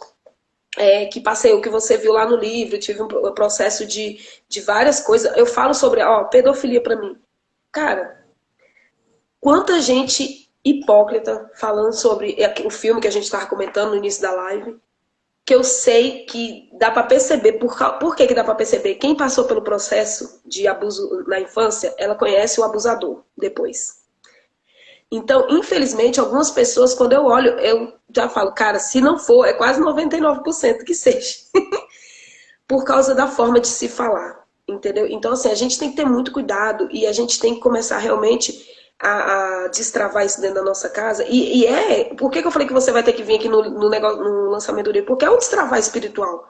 que passei o que você viu lá no livro, tive um processo de várias coisas. Eu falo sobre, pedofilia pra mim. Cara, quanta gente hipócrita falando sobre o filme que a gente estava comentando no início da live, que eu sei que dá pra perceber. Por que dá pra perceber? Quem passou pelo processo de abuso na infância, ela conhece o abusador depois. Então, infelizmente, algumas pessoas, quando eu olho, eu já falo, cara, se não for, é quase 99% que seja. Por causa da forma de se falar, entendeu? Então, assim, a gente tem que ter muito cuidado e a gente tem que começar realmente a destravar isso dentro da nossa casa. Por que eu falei que você vai ter que vir aqui no lançamento do livro? Porque é um destravar espiritual.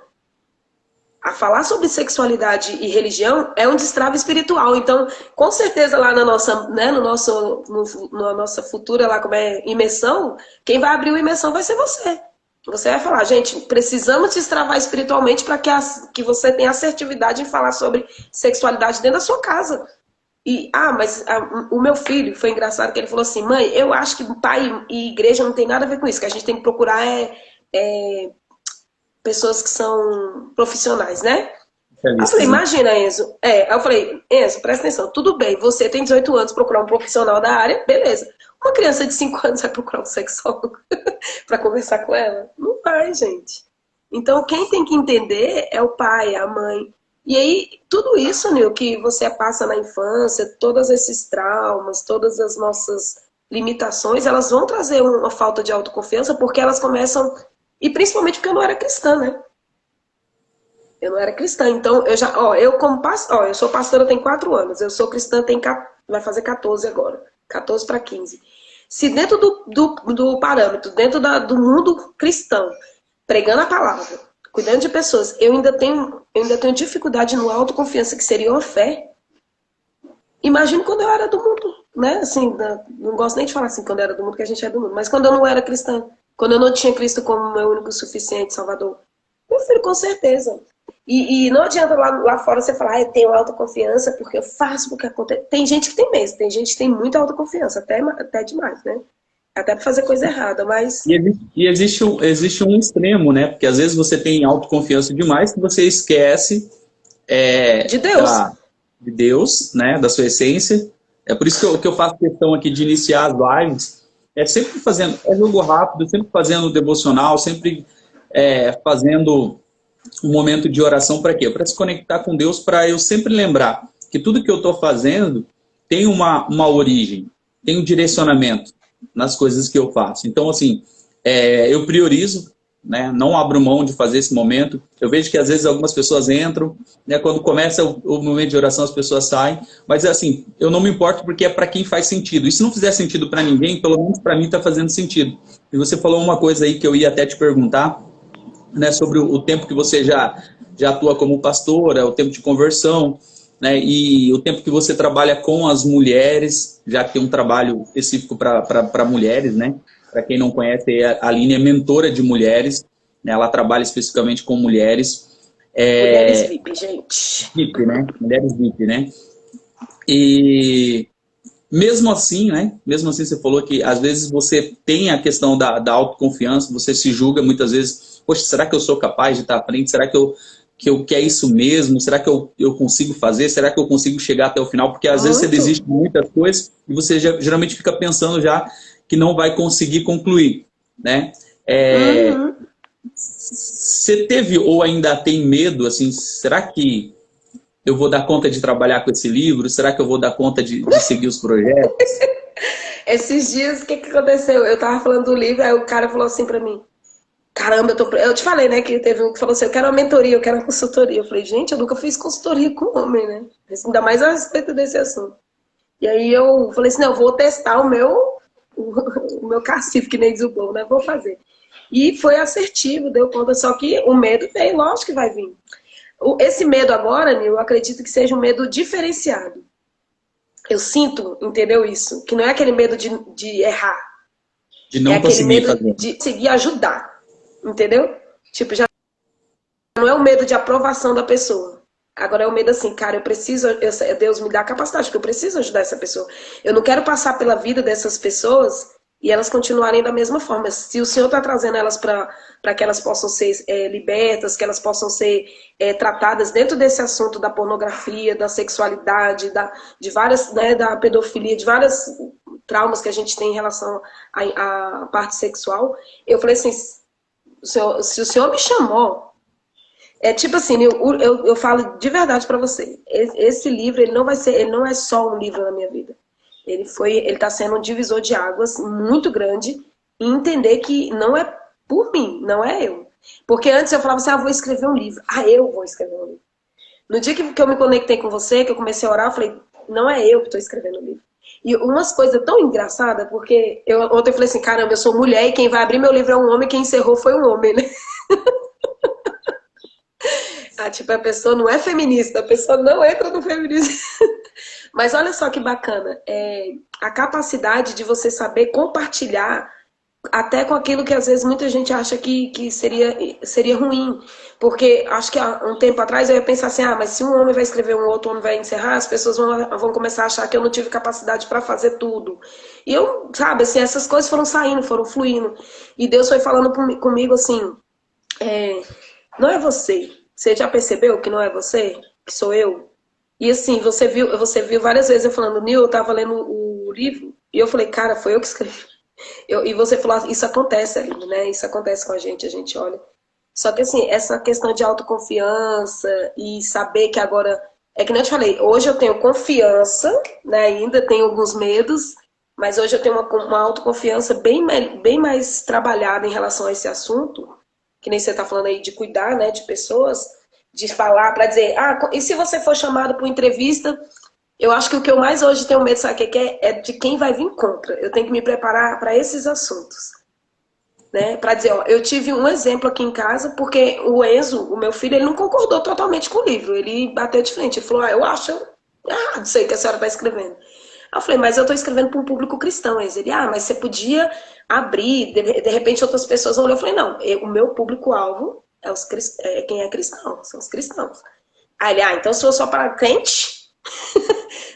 A falar sobre sexualidade e religião é um destrave espiritual. Então, com certeza lá na nossa, né, na nossa futura lá, como é imersão, quem vai abrir o imersão vai ser você. Você vai falar, gente, precisamos destravar espiritualmente para que você tenha assertividade em falar sobre sexualidade dentro da sua casa. Mas o meu filho, foi engraçado que ele falou assim, mãe, eu acho que pai e igreja não tem nada a ver com isso, que a gente tem que procurar pessoas que são profissionais, né? Eu falei, imagina, Enzo. Eu falei, Enzo, presta atenção, tudo bem, você tem 18 anos, procurar um profissional da área, beleza. Uma criança de 5 anos vai procurar um sexólogo para conversar com ela? Não vai, gente. Então, quem tem que entender é o pai, a mãe. E aí, tudo isso, Nil, que você passa na infância, todos esses traumas, todas as nossas limitações, elas vão trazer uma falta de autoconfiança, porque elas começam... E principalmente porque eu não era cristã, né? Eu não era cristã. Então, eu sou pastora tem 4 anos. Eu sou cristã vai fazer 14 agora. 14 para 15. Se dentro do parâmetro, dentro do mundo cristão, pregando a palavra, cuidando de pessoas, eu ainda tenho dificuldade no autoconfiança, que seria uma fé. Imagino quando eu era do mundo, né? Assim, não gosto nem de falar assim, quando eu era do mundo, que a gente é do mundo. Mas quando eu não era cristã, quando eu não tinha Cristo como meu único suficiente Salvador, meu filho, com certeza. E não adianta lá fora você falar, eu tenho autoconfiança porque eu faço, porque acontece. Tem gente que tem mesmo, tem gente que tem muita autoconfiança, até demais, né? Até pra fazer coisa errada, mas... E existe um extremo, né? Porque às vezes você tem autoconfiança demais que você esquece de Deus. De Deus, né? Da sua essência. É por isso que eu faço questão aqui de iniciar as lives. Sempre fazendo jogo rápido, sempre fazendo devocional, sempre fazendo um momento de oração para quê? Para se conectar com Deus, para eu sempre lembrar que tudo que eu estou fazendo tem uma origem, tem um direcionamento nas coisas que eu faço. Então, assim, eu priorizo, né? Não abro mão de fazer esse momento. Eu vejo que às vezes algumas pessoas entram, né? Quando começa o momento de oração as pessoas saem, mas assim, eu não me importo porque é para quem faz sentido. E se não fizer sentido para ninguém, pelo menos para mim está fazendo sentido. E você falou uma coisa aí que eu ia até te perguntar, né? Sobre o tempo que você já atua como pastora, o tempo de conversão, né? E o tempo que você trabalha com as mulheres, já que tem um trabalho específico para mulheres, né? Para quem não conhece, a Aline é mentora de mulheres, né? Ela trabalha especificamente com mulheres. Mulheres VIP, gente. VIP, né? Mulheres VIP, né? E mesmo assim, né? Mesmo assim, você falou que às vezes você tem a questão da autoconfiança, você se julga muitas vezes, poxa, será que eu sou capaz de estar à frente? Será que é isso mesmo? Será que eu consigo fazer? Será que eu consigo chegar até o final? Porque às vezes você desiste de muitas coisas e você geralmente fica pensando já que não vai conseguir concluir, né? Você teve ou ainda tem medo, assim, será que eu vou dar conta de trabalhar com esse livro? Será que eu vou dar conta de seguir os projetos? Esses dias, o que aconteceu? Eu tava falando do livro, aí o cara falou assim pra mim, caramba, eu te falei, né, que teve um que falou assim, eu quero uma mentoria, eu quero uma consultoria. Eu falei, gente, eu nunca fiz consultoria com homem, né? Ainda mais a respeito desse assunto. E aí eu falei assim, não, eu vou testar o meu cacife, que nem diz o povo, né? Vou fazer. E foi assertivo, deu conta, só que o medo veio, lógico que vai vir. Esse medo agora, Nil, eu acredito que seja um medo diferenciado. Eu sinto, entendeu isso? Que não é aquele medo de errar. De É não aquele conseguir medo fazer. de conseguir ajudar. Entendeu? Tipo, já não é o medo de aprovação da pessoa. Agora é o medo assim, cara, eu preciso, Deus me dá a capacidade, porque eu preciso ajudar essa pessoa. Eu não quero passar pela vida dessas pessoas e elas continuarem da mesma forma. Se o Senhor está trazendo elas para que elas possam ser libertas, que elas possam ser tratadas dentro desse assunto da pornografia, da sexualidade, de várias, né, da pedofilia, de várias traumas que a gente tem em relação à parte sexual, eu falei assim, se o Senhor me chamou, é tipo assim, eu falo de verdade para você. Esse livro, ele não é só um livro na minha vida. Ele tá sendo um divisor de águas muito grande e entender que não é por mim, não é eu. Porque antes eu falava assim, vou escrever um livro. Eu vou escrever um livro. No dia que eu me conectei com você, que eu comecei a orar, eu falei, não é eu que estou escrevendo o livro. E umas coisas tão engraçadas, porque ontem eu falei assim, caramba, eu sou mulher e quem vai abrir meu livro é um homem, quem encerrou foi um homem, né? Tipo, a pessoa não é feminista, a pessoa não entra no feminismo. Mas olha só que bacana, a capacidade de você saber compartilhar até com aquilo que às vezes muita gente acha que seria ruim. Porque acho que há um tempo atrás eu ia pensar assim, mas se um homem vai escrever, um outro homem vai encerrar, as pessoas vão começar a achar que eu não tive capacidade para fazer tudo. E eu, sabe, assim, essas coisas foram saindo, foram fluindo. E Deus foi falando comigo assim, não é você. Você já percebeu que não é você? Que sou eu? E assim, você viu várias vezes eu falando, Nil, eu tava lendo o livro, e eu falei, cara, foi eu que escrevi. E você falou, isso acontece, Aline, né? Isso acontece com a gente olha. Só que assim, essa questão de autoconfiança e saber que agora. É que nem eu te falei, hoje eu tenho confiança, né? Ainda tenho alguns medos, mas hoje eu tenho uma autoconfiança bem mais trabalhada em relação a esse assunto, que nem você está falando aí de cuidar, né, de pessoas, de falar para dizer, e se você for chamado para uma entrevista, eu acho que o que eu mais hoje tenho medo, sabe o que é? É de quem vai vir contra. Eu tenho que me preparar para esses assuntos. Né? Para dizer, eu tive um exemplo aqui em casa, porque o Enzo, o meu filho, ele não concordou totalmente com o livro. Ele bateu de frente. Ele falou, eu acho errado isso aí que a senhora está escrevendo. Eu falei, mas eu estou escrevendo para um público cristão. Enzo. Ele, mas você podia abrir, de repente outras pessoas vão ler. Eu falei, não, o meu público-alvo é quem é cristão, são os cristãos. Aí ele, então se for só para crente,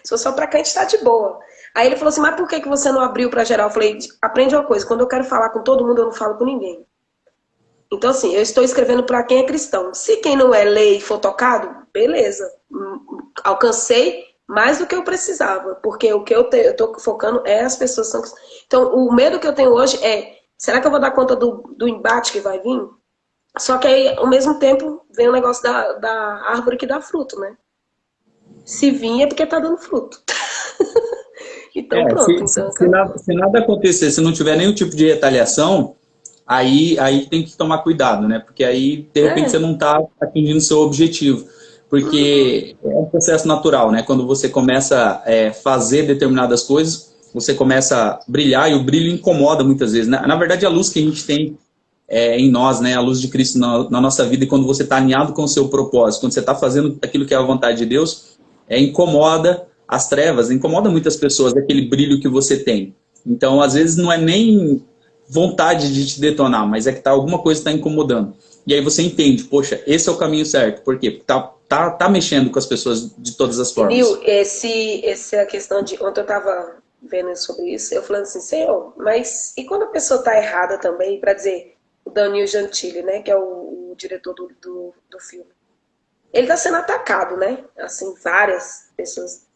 se for só para crente, tá de boa. Aí ele falou assim, mas por que você não abriu para geral? Eu falei, aprende uma coisa, quando eu quero falar com todo mundo, eu não falo com ninguém. Então, assim, eu estou escrevendo para quem é cristão. Se quem não é lei e for tocado, beleza. Alcancei mais do que eu precisava, porque o que eu estou focando é as pessoas que são cristãs. Então, o medo que eu tenho hoje é, será que eu vou dar conta do embate que vai vir? Só que aí, ao mesmo tempo, vem o negócio da árvore que dá fruto, né? Se vir é porque tá dando fruto. Então, pronto. Se nada acontecer, se não tiver nenhum tipo de retaliação, aí tem que tomar cuidado, né? Porque aí, de repente, você não está atingindo o seu objetivo. Porque é um processo natural, né? Quando você começa a fazer determinadas coisas, você começa a brilhar e o brilho incomoda muitas vezes. Na verdade, a luz que a gente tem em nós, né? A luz de Cristo na nossa vida, e quando você está alinhado com o seu propósito, quando você está fazendo aquilo que é a vontade de Deus, incomoda as trevas, incomoda muitas pessoas, aquele brilho que você tem. Então, às vezes, não é nem vontade de te detonar, mas é que alguma coisa está incomodando. E aí você entende, poxa, esse é o caminho certo. Por quê? Porque tá mexendo com as pessoas de todas as formas. Nil, essa é a questão de... Ontem eu estava vendo sobre isso, eu falando assim, Senhor, mas e quando a pessoa está errada também, para dizer, o Danilo Gentili, né, que é o diretor do filme, ele está sendo atacado, né, assim, várias pessoas.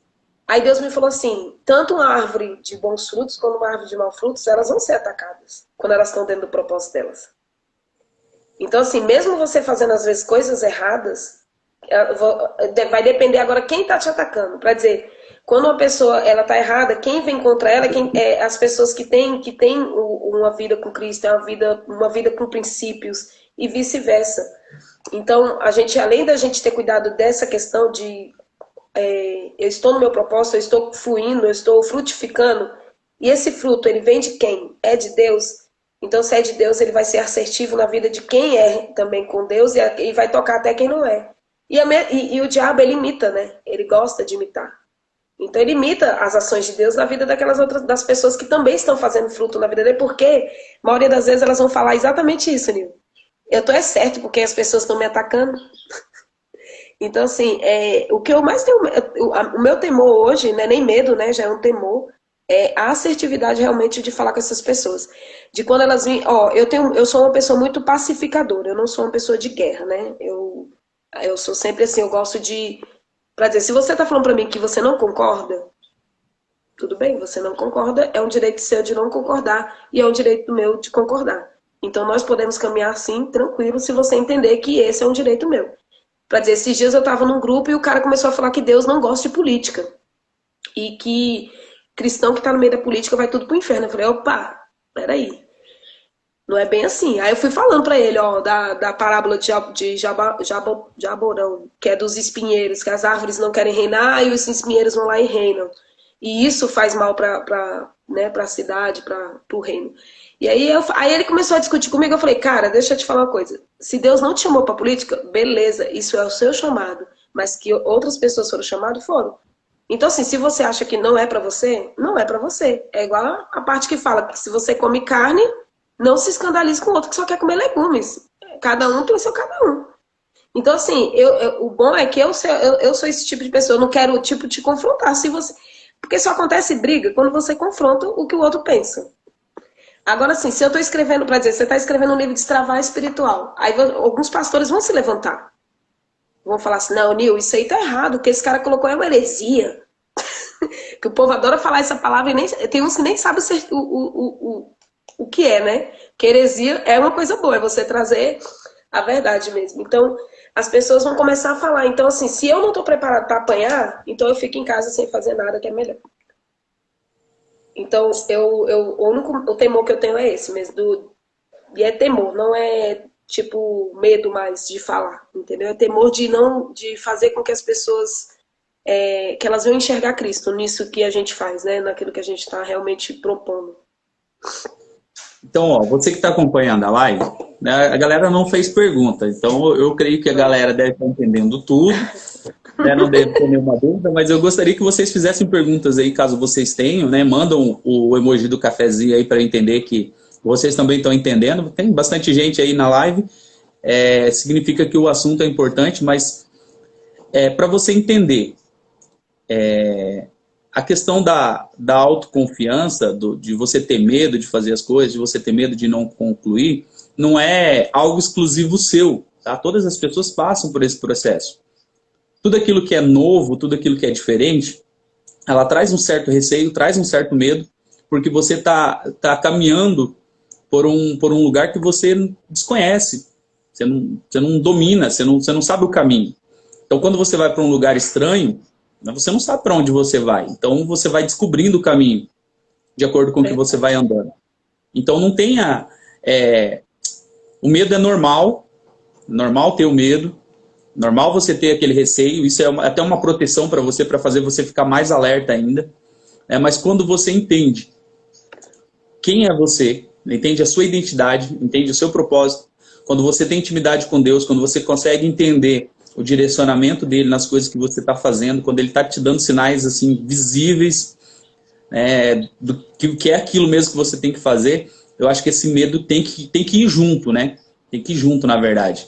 Aí Deus me falou assim, tanto uma árvore de bons frutos quanto uma árvore de maus frutos, elas vão ser atacadas quando elas estão dentro do propósito delas. Então, assim, mesmo você fazendo às vezes coisas erradas, vai depender agora quem está te atacando. Para dizer, quando uma pessoa ela tá errada, quem vem contra ela é as pessoas que têm uma vida com Cristo, uma vida com princípios e vice-versa. Então, a gente, além da gente ter cuidado dessa questão de eu estou no meu propósito, eu estou fluindo, eu estou frutificando, e esse fruto, ele vem de quem? É de Deus. Então, se é de Deus, ele vai ser assertivo na vida de quem é também com Deus e vai tocar até quem não é. E o diabo, ele imita, né? Ele gosta de imitar. Então, ele imita as ações de Deus na vida daquelas outras, das pessoas que também estão fazendo fruto na vida dele, porque a maioria das vezes elas vão falar exatamente isso, Nil. Eu tô certo porque as pessoas estão me atacando. Então, assim, o que eu mais tenho, o meu temor hoje, não é nem medo, né? Já é um temor, é a assertividade realmente de falar com essas pessoas. De quando elas vêm, eu sou uma pessoa muito pacificadora, eu não sou uma pessoa de guerra, né? Eu sou sempre assim, eu gosto de, pra dizer, se você tá falando pra mim que você não concorda, tudo bem, você não concorda, é um direito seu de não concordar e é um direito meu de concordar. Então nós podemos caminhar assim, tranquilo, se você entender que esse é um direito meu. Pra dizer, esses dias eu tava num grupo e o cara começou a falar que Deus não gosta de política. E que cristão que tá no meio da política vai tudo pro inferno. Eu falei, opa, peraí. Não é bem assim. Aí eu fui falando pra ele, da parábola de Jaborão, que é dos espinheiros, que as árvores não querem reinar e os espinheiros vão lá e reinam. E isso faz mal pra cidade, pro reino. E aí ele começou a discutir comigo, eu falei, cara, deixa eu te falar uma coisa. Se Deus não te chamou pra política, beleza, isso é o seu chamado. Mas que outras pessoas foram chamadas, foram. Então, assim, se você acha que não é pra você, não é pra você. É igual a parte que fala que se você come carne, não se escandalize com o outro que só quer comer legumes. Cada um tem o seu cada um. Então, assim, o bom é que eu sou esse tipo de pessoa. Eu não quero, tipo, te confrontar. Porque só acontece briga quando você confronta o que o outro pensa. Agora, assim, se eu estou escrevendo, para dizer, você está escrevendo um livro de destravar espiritual, aí alguns pastores vão se levantar. Vão falar assim, não, Nil, isso aí tá errado, o que esse cara colocou é uma heresia. Que o povo adora falar essa palavra e tem uns que nem sabem o que é, né? Que heresia é uma coisa boa, é você trazer a verdade mesmo. Então, as pessoas vão começar a falar. Então, assim, se eu não estou preparado para apanhar, então eu fico em casa sem fazer nada, que é melhor. Então, o temor que eu tenho é esse mesmo. E é temor, não é tipo medo mais de falar, entendeu? É temor de fazer com que as pessoas que elas venham enxergar Cristo nisso que a gente faz, né? Naquilo que a gente está realmente propondo. Então, você que está acompanhando a live, né, a galera não fez pergunta, então eu creio que a galera deve estar entendendo tudo, né, não deve ter nenhuma dúvida, mas eu gostaria que vocês fizessem perguntas aí, caso vocês tenham, né? Mandam o emoji do cafezinho aí para entender que vocês também estão entendendo. Tem bastante gente aí na live, significa que o assunto é importante, mas para você entender a questão da autoconfiança, de você ter medo de fazer as coisas, de você ter medo de não concluir, não é algo exclusivo seu, tá? Todas as pessoas passam por esse processo. Tudo aquilo que é novo, tudo aquilo que é diferente, ela traz um certo receio, traz um certo medo, porque você tá caminhando por um lugar que você desconhece, você não domina, você não sabe o caminho. Então, quando você vai para um lugar estranho, você não sabe para onde você vai. Então, você vai descobrindo o caminho de acordo com o que você vai andando. Então, não tenha... o medo é normal ter o medo, normal você ter aquele receio, isso é até uma proteção para você, para fazer você ficar mais alerta ainda. Mas quando você entende quem é você, entende a sua identidade, entende o seu propósito, quando você tem intimidade com Deus, quando você consegue entender o direcionamento dele nas coisas que você está fazendo, quando ele está te dando sinais assim visíveis do que é aquilo mesmo que você tem que fazer, eu acho que esse medo tem que ir junto, né? Tem que ir junto, na verdade.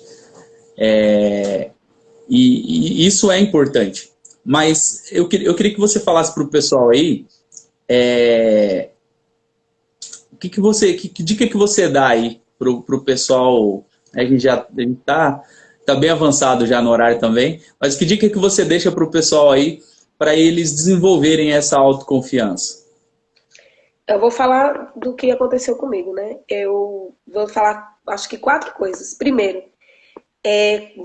E isso é importante. Mas eu queria que você falasse para o pessoal aí que dica que você dá aí para o pessoal. A gente está bem avançado já no horário também, mas que dica que você deixa para o pessoal aí para eles desenvolverem essa autoconfiança? Eu vou falar do que aconteceu comigo, né? Eu vou falar, acho que 4 coisas. Primeiro,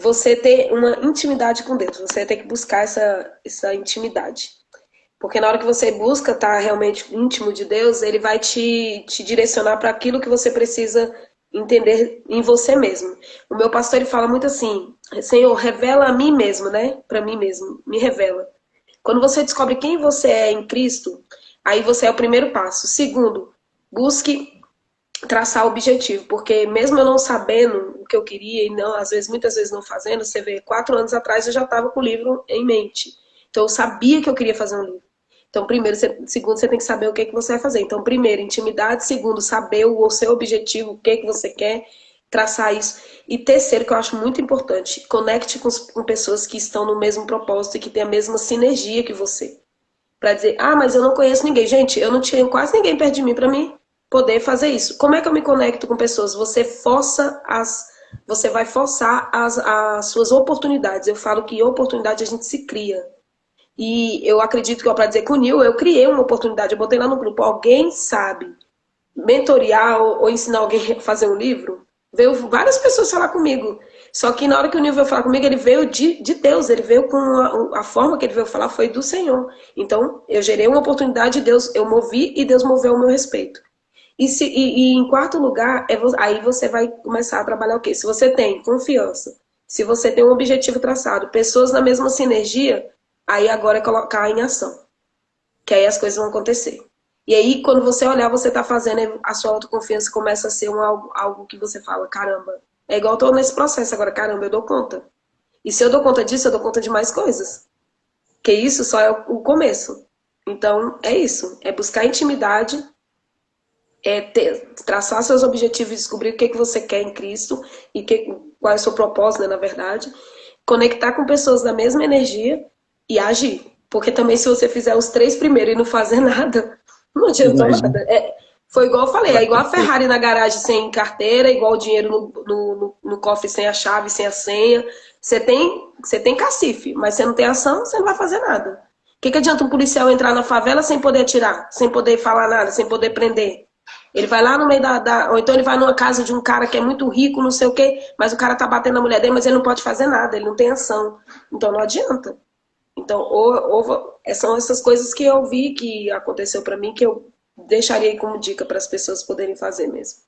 você ter uma intimidade com Deus. Você tem que buscar essa intimidade. Porque na hora que você busca estar realmente íntimo de Deus, ele vai te direcionar para aquilo que você precisa entender em você mesmo. O meu pastor, ele fala muito assim, Senhor, revela a mim mesmo, né? Para mim mesmo, me revela. Quando você descobre quem você é em Cristo, aí você é o primeiro passo. Segundo, busque traçar o objetivo, porque mesmo eu não sabendo o que eu queria e não, às vezes, muitas vezes não fazendo, você vê, 4 anos atrás eu já estava com o livro em mente. Então eu sabia que eu queria fazer um livro. Então, primeiro, segundo, você tem que saber o que você vai fazer. Então, primeiro, intimidade. Segundo, saber o seu objetivo, o que você quer, traçar isso. E terceiro, que eu acho muito importante, conecte com pessoas que estão no mesmo propósito e que têm a mesma sinergia que você. Para dizer, ah, mas eu não conheço ninguém. Gente, eu não tinha quase ninguém perto de mim para mim poder fazer isso. Como é que eu me conecto com pessoas? Você vai forçar as suas oportunidades. Eu falo que oportunidade a gente se cria. E eu acredito que, para dizer com o Nil, eu criei uma oportunidade, eu botei lá no grupo, alguém sabe mentorear ou ensinar alguém a fazer um livro? Veio várias pessoas falar comigo. Só que na hora que o Nil veio falar comigo, ele veio de Deus, ele veio com a forma que ele veio falar foi do Senhor. Então, eu gerei uma oportunidade de Deus, eu movi e Deus moveu ao meu respeito. E em quarto lugar, aí você vai começar a trabalhar o quê? Se você tem confiança, se você tem um objetivo traçado, pessoas na mesma sinergia, aí agora é colocar em ação. Que aí as coisas vão acontecer. E aí, quando você olhar, você está fazendo, a sua autoconfiança começa a ser algo que você fala, caramba. É igual eu tô nesse processo agora, caramba, eu dou conta. E se eu dou conta disso, eu dou conta de mais coisas. Que isso só é o começo. Então, é isso. É buscar intimidade, traçar seus objetivos, descobrir o que você quer em Cristo e qual é o seu propósito, né, na verdade. Conectar com pessoas da mesma energia e agir. Porque também se você fizer os 3 primeiros e não fazer nada, não adiantou nada. Foi igual eu falei, é igual a Ferrari na garagem sem carteira, igual o dinheiro no cofre sem a chave, sem a senha. Você tem cacife, mas você não tem ação, você não vai fazer nada. O que adianta um policial entrar na favela sem poder atirar, sem poder falar nada, sem poder prender? Ele vai lá no meio ou então ele vai numa casa de um cara que é muito rico, não sei o quê, mas o cara tá batendo na mulher dele, mas ele não pode fazer nada, ele não tem ação. Então não adianta. Então, são essas coisas que eu vi que aconteceu para mim, que eu deixaria aí como dica para as pessoas poderem fazer mesmo.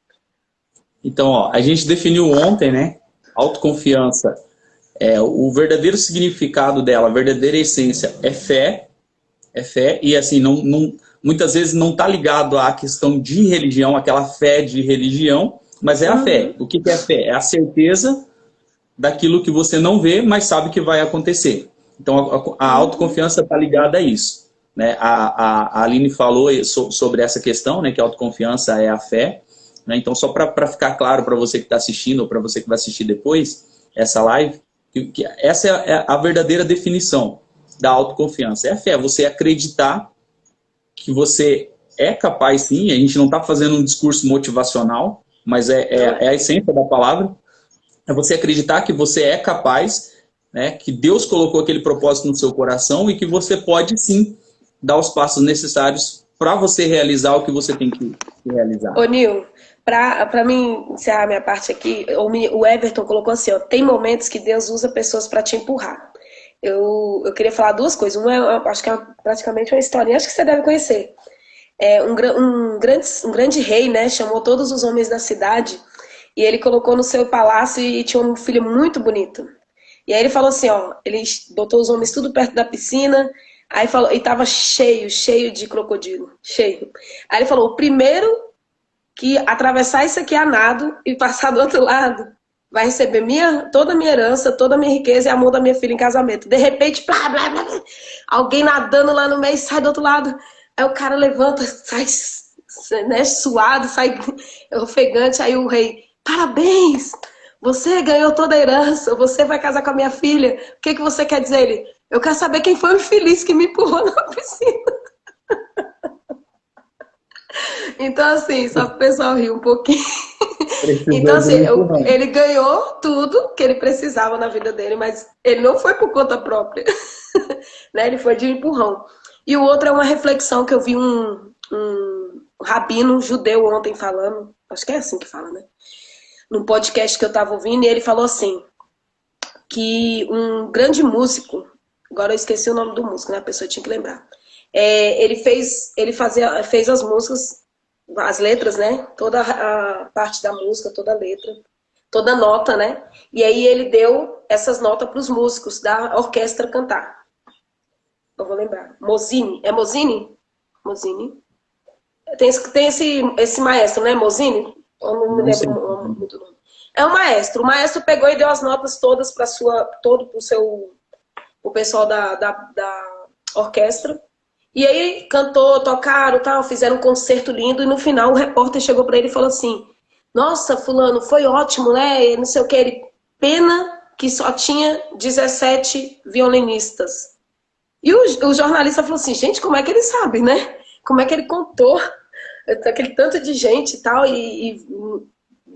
Então, ó, a gente definiu ontem, né? Autoconfiança. O verdadeiro significado dela, a verdadeira essência é fé, e assim, muitas vezes não está ligado à questão de religião, aquela fé de religião, mas é a fé. O que é a fé? É a certeza daquilo que você não vê, mas sabe que vai acontecer. Então, a autoconfiança está ligada a isso. Né? A Aline falou sobre essa questão, né, que a autoconfiança é a fé. Né? Então, só para ficar claro para você que está assistindo, ou para você que vai assistir depois essa live, que essa é a verdadeira definição da autoconfiança. É a fé, você acreditar que você é capaz, sim. A gente não está fazendo um discurso motivacional, mas é a essência da palavra. É você acreditar que você é capaz, né, que Deus colocou aquele propósito no seu coração e que você pode, sim, dar os passos necessários para você realizar o que você tem que realizar. Ô, Nil, para mim encerrar a minha parte aqui, o Everton colocou assim, ó, tem momentos que Deus usa pessoas para te empurrar. Eu queria falar 2 coisas. Uma, acho que é praticamente uma historinha, acho que você deve conhecer. Um grande rei, né, chamou todos os homens da cidade e ele colocou no seu palácio e tinha um filho muito bonito. E aí ele falou assim, ó, ele botou os homens tudo perto da piscina, aí falou, e tava cheio de crocodilo, cheio. Aí ele falou, o primeiro que atravessar isso aqui a nado e passar do outro lado vai receber toda a minha herança, toda a minha riqueza e a mão da minha filha em casamento. De repente, blá, blá, blá, alguém nadando lá no meio, sai do outro lado. Aí o cara levanta, sai, né, suado, sai ofegante. Aí o rei, parabéns, você ganhou toda a herança, você vai casar com a minha filha. O que você quer dizer? Ele, eu quero saber quem foi o infeliz que me empurrou na piscina. Então, assim, só para o pessoal rir um pouquinho. Então, assim, ele ganhou tudo que ele precisava na vida dele, mas ele não foi por conta própria. Né? Ele foi de empurrão. E o outro é uma reflexão que eu vi um rabino judeu ontem falando, acho que é assim que fala, né? Num podcast que eu estava ouvindo, e ele falou assim, que um grande músico, agora eu esqueci o nome do músico, né? A pessoa tinha que lembrar. fez as músicas, as letras, né? Toda a parte da música, toda a letra, toda a nota, né? E aí ele deu essas notas para os músicos da orquestra cantar. Eu vou lembrar. Mosini. É Mosini? Mosini. Tem esse maestro, né? Mosini? Eu não me lembro muito o nome. É um maestro. O maestro pegou e deu as notas todas para o pessoal da orquestra. E aí cantou, tocaram, tal, fizeram um concerto lindo. E no final o repórter chegou para ele e falou assim: nossa, fulano, foi ótimo, né? Não sei o que. Ele, pena que só tinha 17 violinistas. E o jornalista falou assim: gente, como é que ele sabe, né? Como é que ele contou aquele tanto de gente e tal? E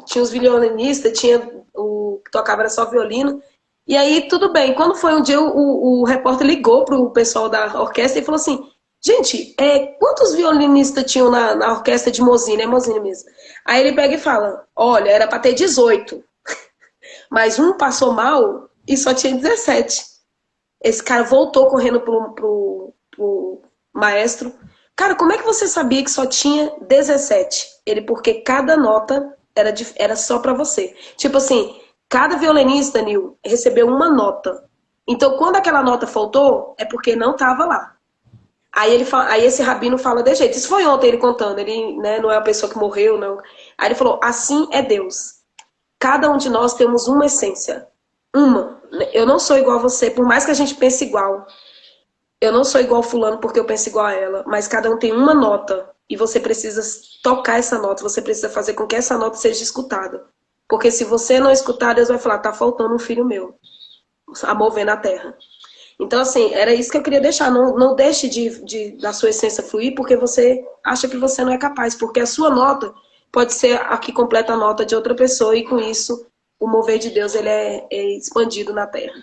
tinha os violinistas, tinha o que tocava era só violino. E aí, tudo bem. Quando foi um dia, o repórter ligou pro pessoal da orquestra e falou assim: gente, quantos violinistas tinham na orquestra de Mosini? É Mosini mesmo. Aí ele pega e fala: olha, era para ter 18. Mas um passou mal e só tinha 17. Esse cara voltou correndo pro maestro. Cara, como é que você sabia que só tinha 17? Ele, porque cada nota era só para você. Tipo assim, cada violinista, Nil, recebeu uma nota. Então, quando aquela nota faltou, é porque não estava lá. Aí esse rabino fala de jeito. Isso foi ontem ele contando. Ele, né, não é a pessoa que morreu, não. Aí ele falou: assim é Deus. Cada um de nós temos uma essência. Uma. Eu não sou igual a você, por mais que a gente pense igual. Eu não sou igual fulano porque eu penso igual a ela. Mas cada um tem uma nota. E você precisa tocar essa nota. Você precisa fazer com que essa nota seja escutada. Porque se você não escutar, Deus vai falar: tá faltando um filho meu a mover na terra. Então, assim, era isso que eu queria deixar. Não deixe da sua essência fluir porque você acha que você não é capaz. Porque a sua nota pode ser a que completa a nota de outra pessoa. E com isso, o mover de Deus ele é expandido na terra.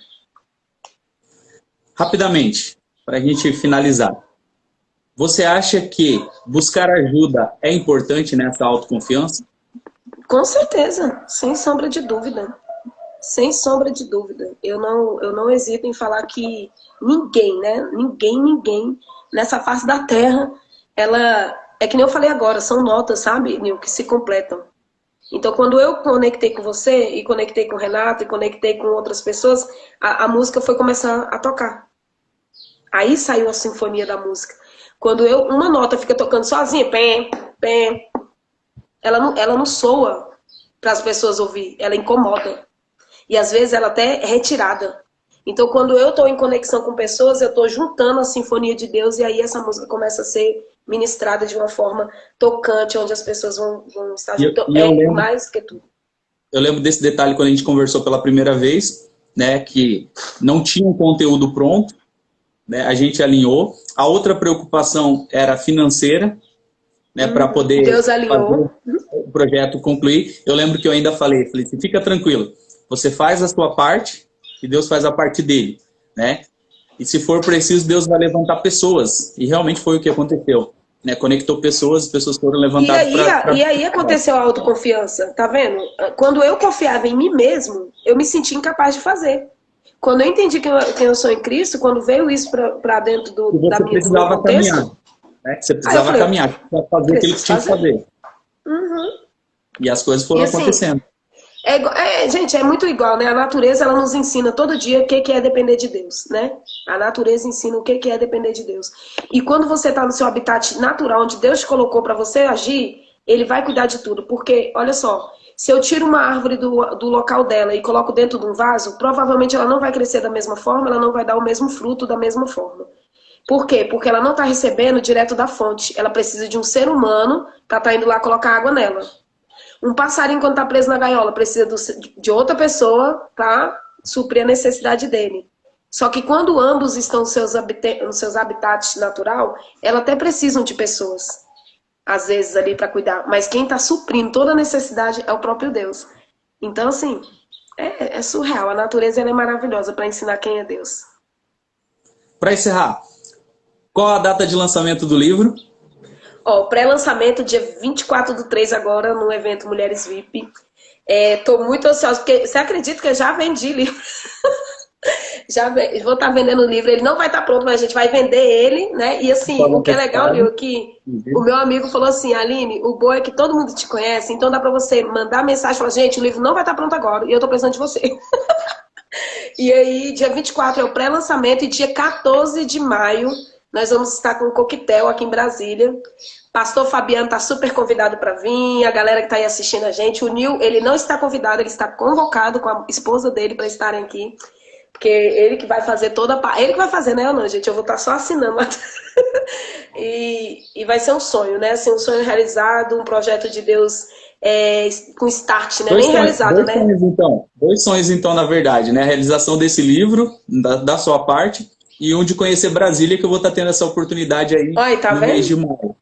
Rapidamente, para a gente finalizar. Você acha que buscar ajuda é importante nessa autoconfiança? Com certeza, sem sombra de dúvida. Sem sombra de dúvida. Eu não hesito em falar que ninguém, né? Ninguém nessa face da terra, ela é que nem eu falei agora, são notas, sabe, Nil, que se completam. Então, quando eu conectei com você, e conectei com o Renato, e conectei com outras pessoas, a música foi começar a tocar. Aí saiu a sinfonia da música. Quando uma nota fica tocando sozinha, pé, pé, ela não soa para as pessoas ouvir, ela incomoda. E às vezes ela até é retirada. Então, quando eu estou em conexão com pessoas, eu estou juntando a sinfonia de Deus e aí essa música começa a ser ministrada de uma forma tocante, onde as pessoas vão estar juntas. Mais que tudo. Eu lembro desse detalhe quando a gente conversou pela primeira vez, né, que não tinha um conteúdo pronto, né, a gente alinhou. A outra preocupação era financeira, né, para poder Deus alinhou. fazer o projeto concluir. Eu lembro que eu ainda falei, fica tranquilo, você faz a sua parte e Deus faz a parte dele, né? E se for preciso, Deus vai levantar pessoas. E realmente foi o que aconteceu, né? Conectou pessoas, as pessoas foram levantadas. E aí aconteceu a autoconfiança, tá vendo? Quando eu confiava em mim mesmo, eu me sentia incapaz de fazer. Quando eu entendi quem eu sou em Cristo, quando veio isso para dentro da minha precisava caminhar, né? Você precisava caminhar, para fazer aquilo que tinha que fazer. Uhum. E as coisas foram acontecendo. Gente, é muito igual, né? A natureza, ela nos ensina todo dia o que é depender de Deus, né? A natureza ensina o que é depender de Deus. E quando você está no seu habitat natural, onde Deus te colocou para você agir, Ele vai cuidar de tudo. Porque, olha só, se eu tiro uma árvore do local dela e coloco dentro de um vaso, provavelmente ela não vai crescer da mesma forma, ela não vai dar o mesmo fruto da mesma forma. Por quê? Porque ela não está recebendo direto da fonte. Ela precisa de um ser humano para estar indo lá colocar água nela. Um passarinho, quando está preso na gaiola, precisa de outra pessoa para suprir a necessidade dele. Só que quando ambos estão nos seus habitats natural, elas até precisam de pessoas, às vezes, ali para cuidar. Mas quem está suprindo toda a necessidade é o próprio Deus. Então, assim, é surreal. A natureza ela é maravilhosa para ensinar quem é Deus. Para encerrar, qual a data de lançamento do livro? Pré-lançamento, dia 24/3 agora, no evento Mulheres VIP. Tô muito ansiosa, porque você acredita que eu já vendi livro? vou estar vendendo o livro, ele não vai estar pronto, mas a gente vai vender ele, né? E assim, o que é legal, Nil, é que o meu amigo falou assim, Aline, o bom é que todo mundo te conhece, então dá pra você mandar mensagem e falar, gente, o livro não vai estar pronto agora, e eu tô precisando de você. E aí, dia 24 é o pré-lançamento e dia 14 de maio nós vamos estar com um coquetel aqui em Brasília. Pastor Fabiano está super convidado para vir, a galera que está aí assistindo a gente. O Nil, ele não está convidado, ele está convocado com a esposa dele para estarem aqui. Porque ele que vai fazer toda a... Ele que vai fazer, né? Eu não, gente, eu vou estar só assinando. E vai ser um sonho, né? Assim, um sonho realizado, um projeto de Deus com start, né? Nem realizado, né? Dois sonhos, então, na verdade, né? A realização desse livro, da sua parte, e um de conhecer Brasília, que eu vou estar tendo essa oportunidade aí. Oi, tá no vendo? Mês de maio.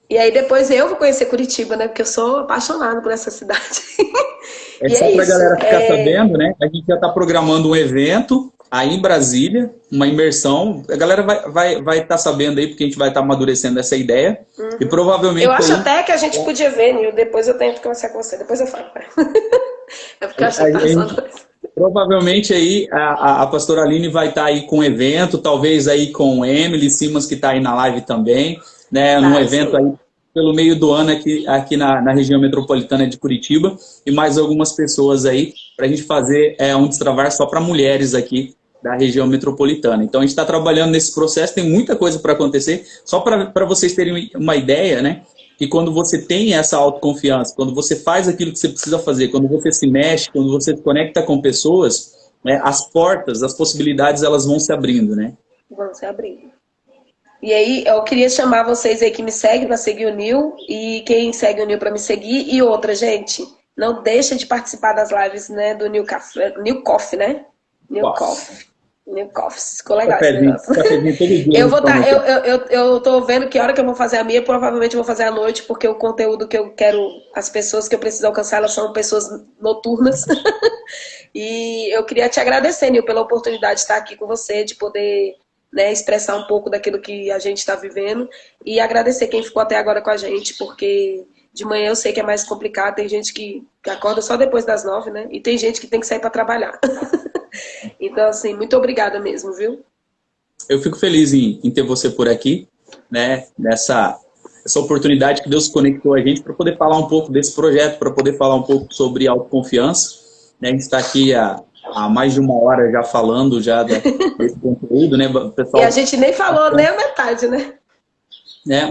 E aí depois eu vou conhecer Curitiba, né? Porque eu sou apaixonada por essa cidade. Só para a galera ficar sabendo, né? A gente já está programando um evento aí em Brasília, uma imersão. A galera vai estar sabendo aí, porque a gente vai estar amadurecendo essa ideia. E provavelmente... Eu acho até que a gente podia ver, Nil. Depois eu tento conversar com você. Depois eu falo. É porque eu acho que tá só... Provavelmente aí a pastora Aline vai estar aí com um evento, talvez aí com Emily Simas, que está aí na live também, né? Num evento aí pelo meio do ano aqui na região metropolitana de Curitiba, e mais algumas pessoas aí para a gente fazer um destravar só para mulheres aqui da região metropolitana. Então a gente está trabalhando nesse processo, tem muita coisa para acontecer, só para vocês terem uma ideia, né? Que quando você tem essa autoconfiança, quando você faz aquilo que você precisa fazer, quando você se mexe, quando você se conecta com pessoas, né, as portas, as possibilidades, elas vão se abrindo, né? Vão se abrindo. E aí, eu queria chamar vocês aí que me seguem para seguir o Nil, e quem segue o Nil para me seguir. E outra, gente, não deixa de participar das lives, né, do Nil Coffee, né? Nil Coffee. Ficou legal esse negócio. Eu tô vendo que a hora que eu vou fazer a minha, provavelmente eu vou fazer à noite, porque o conteúdo que eu quero, as pessoas que eu preciso alcançar, elas são pessoas noturnas. E eu queria te agradecer, Nil, pela oportunidade de estar aqui com você, de poder, né, expressar um pouco daquilo que a gente está vivendo. E agradecer quem ficou até agora com a gente, porque de manhã eu sei que é mais complicado, tem gente que acorda só depois das 9, né? E tem gente que tem que sair para trabalhar. Então, assim, muito obrigada mesmo, viu? Eu fico feliz em ter você por aqui, né? Essa oportunidade que Deus conectou a gente para poder falar um pouco desse projeto, para poder falar um pouco sobre autoconfiança. Né? A gente está aqui há mais de 1 hora já falando desse conteúdo, né? Pessoal, e a gente nem falou nem a metade, né?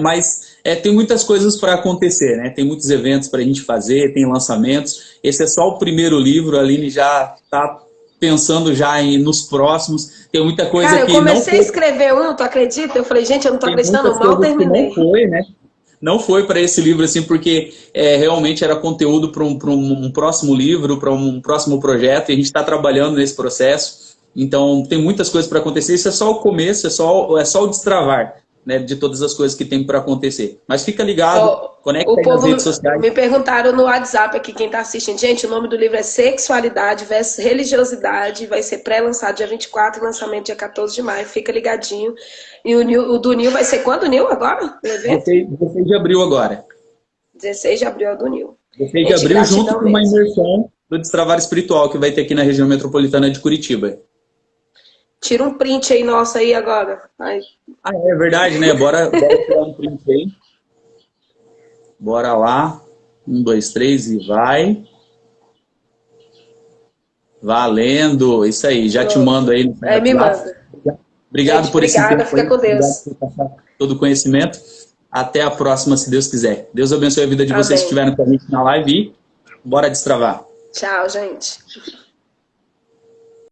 Mas tem muitas coisas para acontecer, né? Tem muitos eventos para a gente fazer, tem lançamentos. Esse é só o primeiro livro, a Aline já está pensando já nos próximos. Tem muita coisa que... Cara, eu comecei a escrever tu acredita? Eu falei, gente, eu não tô acreditando, eu mal terminei. Não foi, né? Não foi para esse livro, assim, porque realmente era conteúdo para um próximo livro, para um próximo projeto, e a gente está trabalhando nesse processo. Então, tem muitas coisas para acontecer. Isso é só o começo, é só o destravar, né, de todas as coisas que tem para acontecer. Mas fica ligado, conecta aí nas redes sociais. Me perguntaram no WhatsApp aqui, quem está assistindo. Gente, o nome do livro é Sexualidade versus Religiosidade. Vai ser pré-lançado dia 24 e lançamento dia 14 de maio. Fica ligadinho. E o do Nil vai ser quando, Nil, agora? 16 de abril agora. 16 de abril é o do Nil. 16 de abril, junto com uma imersão do Destravar Espiritual que vai ter aqui na região metropolitana de Curitiba. Tira um print aí nosso aí agora. Ai. É verdade, né? Bora tirar um print aí. Bora lá. 1, 2, 3 e vai. Valendo. Isso aí, já te mando aí. Me manda. Obrigado, gente, por esse tempo. Fica com Deus. Obrigado por passar todo o conhecimento. Até a próxima, se Deus quiser. Deus abençoe a vida de vocês que estiveram com a gente na live e bora destravar. Tchau, gente.